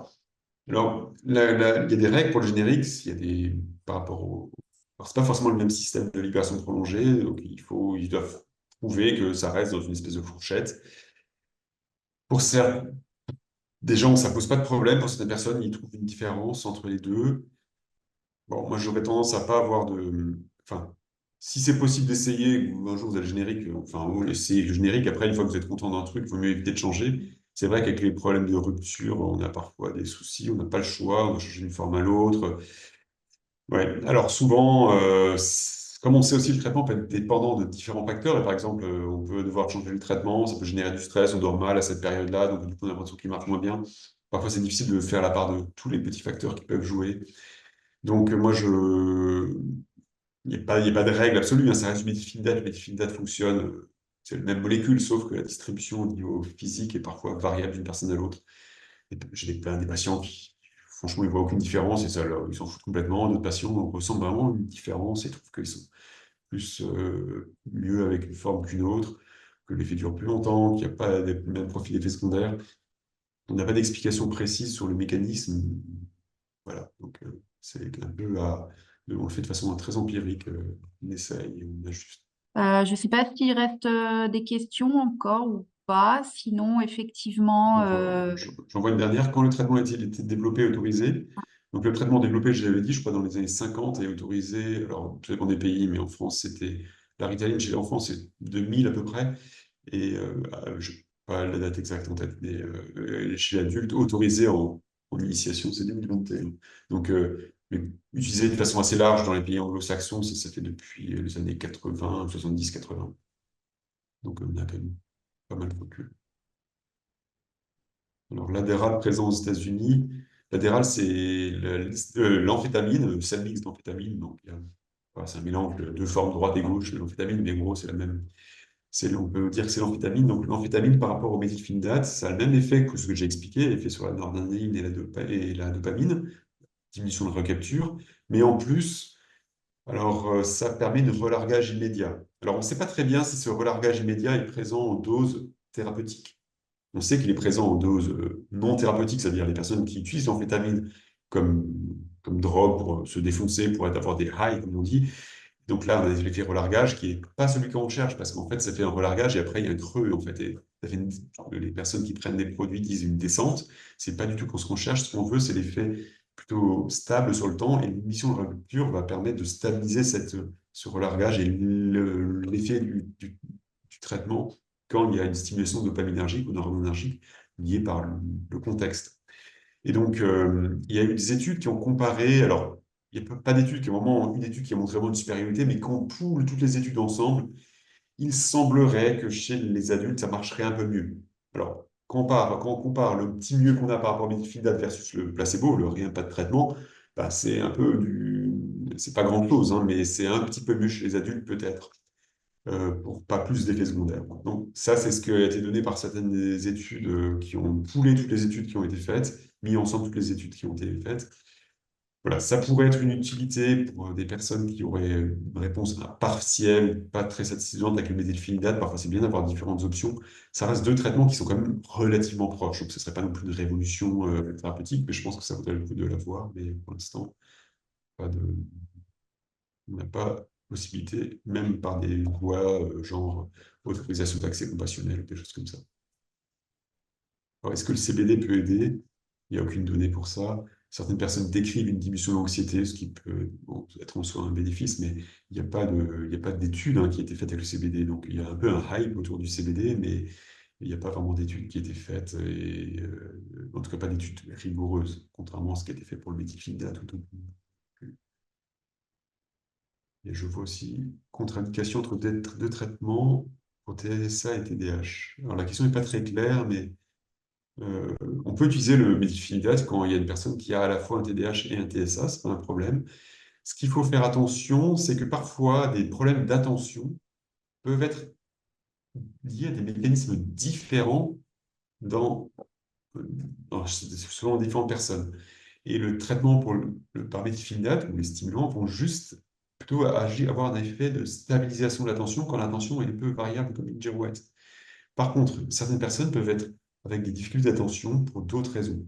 Alors, il y a des règles pour le générique. Il y a par rapport au. Alors, c'est pas forcément le même système de libération prolongée. Donc, ils doivent prouver que ça reste dans une espèce de fourchette. Pour des gens, ça pose pas de problème. Pour certaines personnes, ils trouvent une différence entre les deux. Bon, moi, j'aurais tendance à pas avoir de. Enfin, si c'est possible d'essayer, ou un jour vous avez le générique, enfin, vous essayez le générique, après, une fois que vous êtes content d'un truc, il vaut mieux éviter de changer. C'est vrai qu'avec les problèmes de rupture, on a parfois des soucis, on n'a pas le choix, on doit changer d'une forme à l'autre. Ouais. Alors, souvent, comme on sait aussi, le traitement peut être dépendant de différents facteurs. Et par exemple, on peut devoir changer le traitement, ça peut générer du stress, on dort mal à cette période-là, donc du coup, on a l'impression qu'il marche moins bien. Parfois, c'est difficile de faire la part de tous les petits facteurs qui peuvent jouer. Donc, moi, il y a pas de règle absolue, hein, ça reste du méthylphénidate. Le méthylphénidate fonctionne, c'est la même molécule, sauf que la distribution au niveau physique est parfois variable d'une personne à l'autre. J'ai plein des patients qui, franchement, ils voient aucune différence et ça, ils s'en foutent complètement. D'autres patients ressentent vraiment une différence et trouvent qu'ils sont plus mieux avec une forme qu'une autre, que l'effet dure plus longtemps, qu'il n'y a pas le même profil d'effet secondaire. On n'a pas d'explication précise sur le mécanisme. Voilà, donc c'est un peu on le fait de façon très empirique, on essaye, on ajuste. Je ne sais pas s'il reste des questions encore ou pas. Sinon, effectivement, J'en vois une dernière. Quand le traitement a-t-il été développé et autorisé? Donc le traitement développé, je l'avais dit, je crois, dans les années 50 et autorisé, alors tout dépend des pays, mais en France, c'était la Ritaline chez l'enfant, c'est 2000 à peu près. Et je n'ai pas la date exacte en tête, mais chez l'adulte, autorisé en initiation, c'est 2021. Donc, mais utilisé de façon assez large dans les pays anglo-saxons, ça fait depuis les années 80, 70, 80. Donc, on a quand même pas mal de recul. Alors, l'adéral présent aux États-Unis, l'adéral, c'est l'amphétamine, le seul mix d'amphétamine. Donc, voilà, c'est un mélange de deux formes droite et gauche de l'amphétamine, mais en gros, c'est la même. On peut dire que c'est l'amphétamine. Donc, l'amphétamine, par rapport au méthylphénidate, ça a le même effet que ce que j'ai expliqué, effet sur la noradrénaline et la dopamine, diminution de recapture. Mais en plus, alors, ça permet de relargage immédiat. Alors, on ne sait pas très bien si ce relargage immédiat est présent en dose thérapeutique. On sait qu'il est présent en dose non thérapeutique, c'est-à-dire les personnes qui utilisent l'amphétamine comme, comme drogue pour se défoncer, pour avoir des highs, comme on dit. Donc là, on a l'effet relargage qui n'est pas celui qu'on recherche, parce qu'en fait, ça fait un relargage et après, il y a un creux, en fait. Et ça fait les personnes qui prennent des produits disent une descente. C'est pas du tout ce qu'on cherche. Ce qu'on veut, c'est l'effet plutôt stable sur le temps. Et l'émission de rupture va permettre de stabiliser ce relargage et l'effet du traitement quand il y a une stimulation dopaminergique ou noradrénergique liée par le contexte. Et donc, il y a eu des études qui ont comparé, alors, il n'y a pas d'étude, qui est vraiment une étude qui a montré vraiment une supériorité, mais quand on poule toutes les études ensemble, il semblerait que chez les adultes, ça marcherait un peu mieux. Alors, quand on compare le petit mieux qu'on a par rapport au méthylphénidate versus le placebo, le rien, pas de traitement, bah, c'est un peu c'est pas grand-chose, hein, mais c'est un petit peu mieux chez les adultes peut-être pour pas plus d'effets secondaires. Donc ça, c'est ce qui a été donné par certaines des études qui ont poolé toutes les études qui ont été faites, mis ensemble toutes les études qui ont été faites. Voilà, ça pourrait être une utilité pour des personnes qui auraient une réponse partielle, pas très satisfaisante avec le méthylphénidate. Parfois, c'est bien d'avoir différentes options. Ça reste deux traitements qui sont quand même relativement proches. Donc, ce ne serait pas non plus une révolution thérapeutique, mais je pense que ça vaudrait le coup de l'avoir. Mais pour l'instant, on n'a pas possibilité, même par des voies genre autorisation d'accès compassionnel, des choses comme ça. Alors, est-ce que le CBD peut aider? Il n'y a aucune donnée pour ça. Certaines personnes décrivent une diminution de l'anxiété, ce qui peut être en soi un bénéfice, mais il n'y a pas d'études hein, qui a été faite avec le CBD. Donc, il y a un peu un hype autour du CBD, mais il n'y a pas vraiment d'études qui a été faites, et en tout cas pas d'études rigoureuses, contrairement à ce qui a été fait pour le méthylphénidate. Et je vois aussi contre-indication entre deux traitements pour TSA et TDAH. Alors la question n'est pas très claire, mais on peut utiliser le méthylphénidate quand il y a une personne qui a à la fois un TDAH et un TSA, c'est pas un problème. Ce qu'il faut faire attention, c'est que parfois des problèmes d'attention peuvent être liés à des mécanismes différents dans, selon différentes personnes. Et le traitement par méthylphénidate ou les stimulants vont juste plutôt avoir un effet de stabilisation de l'attention quand l'attention est peu variable comme une girouette. Par contre, certaines personnes peuvent être avec des difficultés d'attention pour d'autres raisons.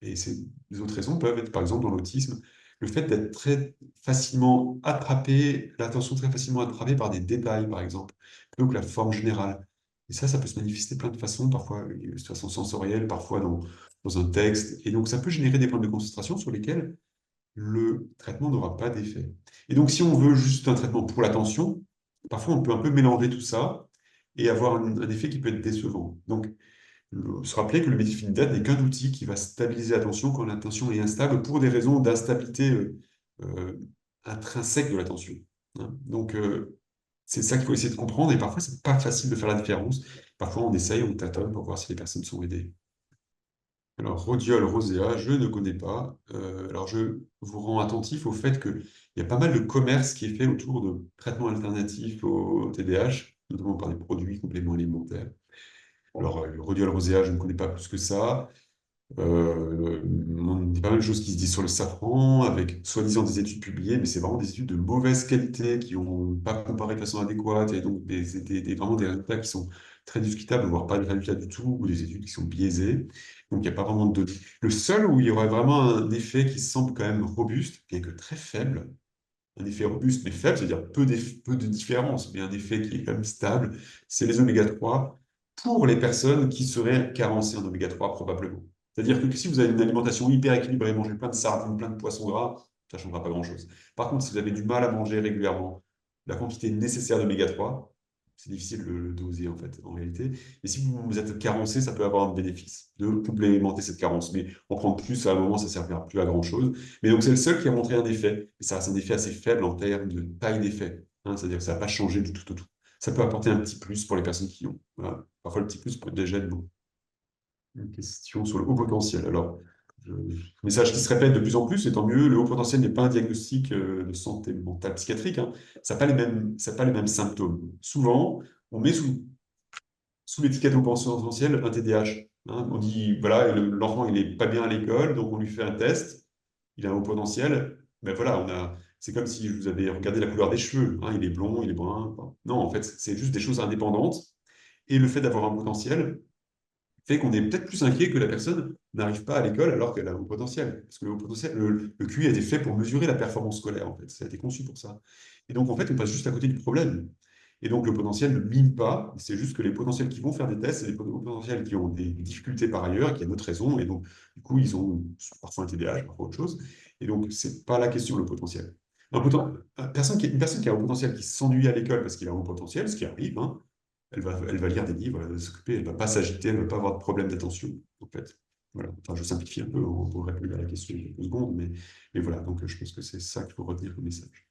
Et ces autres raisons peuvent être, par exemple, dans l'autisme, le fait d'être très facilement attrapé, l'attention très facilement attrapée par des détails, par exemple, plutôt que la forme générale. Et ça peut se manifester de plein de façons, parfois de façon sensorielle, parfois dans un texte. Et donc, ça peut générer des problèmes de concentration sur lesquels le traitement n'aura pas d'effet. Et donc, si on veut juste un traitement pour l'attention, parfois on peut un peu mélanger tout ça et avoir un effet qui peut être décevant. Donc, se rappeler que le méthylphénidate n'est qu'un outil qui va stabiliser l'attention quand l'attention est instable pour des raisons d'instabilité euh, intrinsèque de l'attention. Hein. Donc, c'est ça qu'il faut essayer de comprendre et parfois, c'est pas facile de faire la différence. Parfois, on essaye, on tâtonne pour voir si les personnes sont aidées. Alors, rhodiole rosea, je ne connais pas. Alors, je vous rends attentif au fait qu'il y a pas mal de commerce qui est fait autour de traitements alternatifs au TDAH, notamment par des produits compléments alimentaires. Alors, le rhodiole rosea, je ne connais pas plus que ça. Il y a pas mal de choses qui se disent sur le safran, avec soi-disant des études publiées, mais c'est vraiment des études de mauvaise qualité qui n'ont pas comparé de façon adéquate, et donc vraiment des résultats qui sont très discutables, voire pas de résultats du tout, ou des études qui sont biaisées. Donc il n'y a pas vraiment de données. Le seul où il y aurait vraiment un effet qui semble quand même robuste, bien que très faible, un effet robuste mais faible, c'est-à-dire peu de différence, mais un effet qui est quand même stable, c'est les oméga 3 pour les personnes qui seraient carencées en oméga 3 probablement. C'est-à-dire que si vous avez une alimentation hyper équilibrée, manger plein de sardines, plein de poissons gras, ça ne changera pas grand-chose. Par contre, si vous avez du mal à manger régulièrement la quantité nécessaire d'oméga 3, c'est difficile de le doser en fait, en réalité. Et si vous êtes carencé, ça peut avoir un bénéfice de complémenter cette carence. Mais en prendre plus, à un moment, ça ne servira plus à grand-chose. Mais donc, c'est le seul qui a montré un effet. Et ça reste un effet assez faible en termes de taille d'effet. Hein, c'est-à-dire que ça ne va pas changer du tout au tout. Ça peut apporter un petit plus pour les personnes qui ont. Voilà. Parfois, le petit plus peut déjà être bon. Une question sur le haut potentiel. Alors, message qui se répète de plus en plus, et tant mieux, le haut potentiel n'est pas un diagnostic de santé mentale psychiatrique. Hein. Ça n'a pas les mêmes symptômes. Souvent, on met sous l'étiquette haut potentiel un TDAH. Hein. On dit, voilà, l'enfant, il n'est pas bien à l'école, donc on lui fait un test, il a un haut potentiel. Mais voilà, c'est comme si je vous avais regardé la couleur des cheveux. Hein. Il est blond, il est brun. Enfin, non, en fait, c'est juste des choses indépendantes. Et le fait d'avoir un potentiel, fait qu'on est peut-être plus inquiet que la personne n'arrive pas à l'école alors qu'elle a un haut potentiel. Parce que le haut potentiel, le QI a été fait pour mesurer la performance scolaire, en fait. Ça a été conçu pour ça. Et donc, en fait, on passe juste à côté du problème. Et donc, le potentiel ne mine pas. C'est juste que les potentiels qui vont faire des tests, c'est des potentiels qui ont des difficultés par ailleurs, qui a d'autres raisons. Et donc, du coup, ils ont parfois un TDAH, parfois autre chose. Et donc, c'est pas la question, le potentiel. Une personne qui a un haut potentiel, qui s'ennuie à l'école parce qu'il a un haut potentiel, ce qui arrive, hein, elle va lire des livres, elle va s'occuper, elle ne va pas s'agiter, elle ne va pas avoir de problème d'attention, en fait. Voilà. Enfin, je simplifie un peu pour répondre à la question de quelques secondes, mais voilà, donc je pense que c'est ça qu'il faut retenir comme message.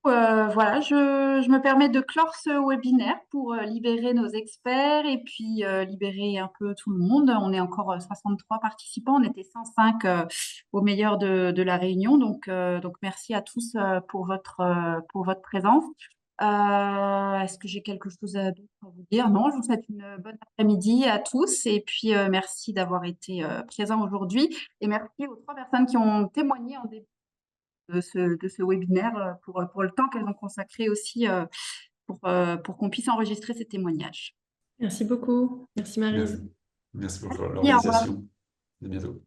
Voilà, je me permets de clore ce webinaire pour libérer nos experts et puis libérer un peu tout le monde. On est encore 63 participants, on était 105 au meilleur de la réunion. Donc merci à tous pour votre présence. Est-ce que j'ai quelque chose d'autre à vous dire? Non, je vous souhaite une bonne après-midi à tous et puis merci d'avoir été présents aujourd'hui et merci aux 3 personnes qui ont témoigné en début de ce webinaire pour le temps qu'elles ont consacré aussi pour qu'on puisse enregistrer ces témoignages. Merci beaucoup. Merci Maryse. Merci pour Merci, au revoir. l'organisation. À bientôt.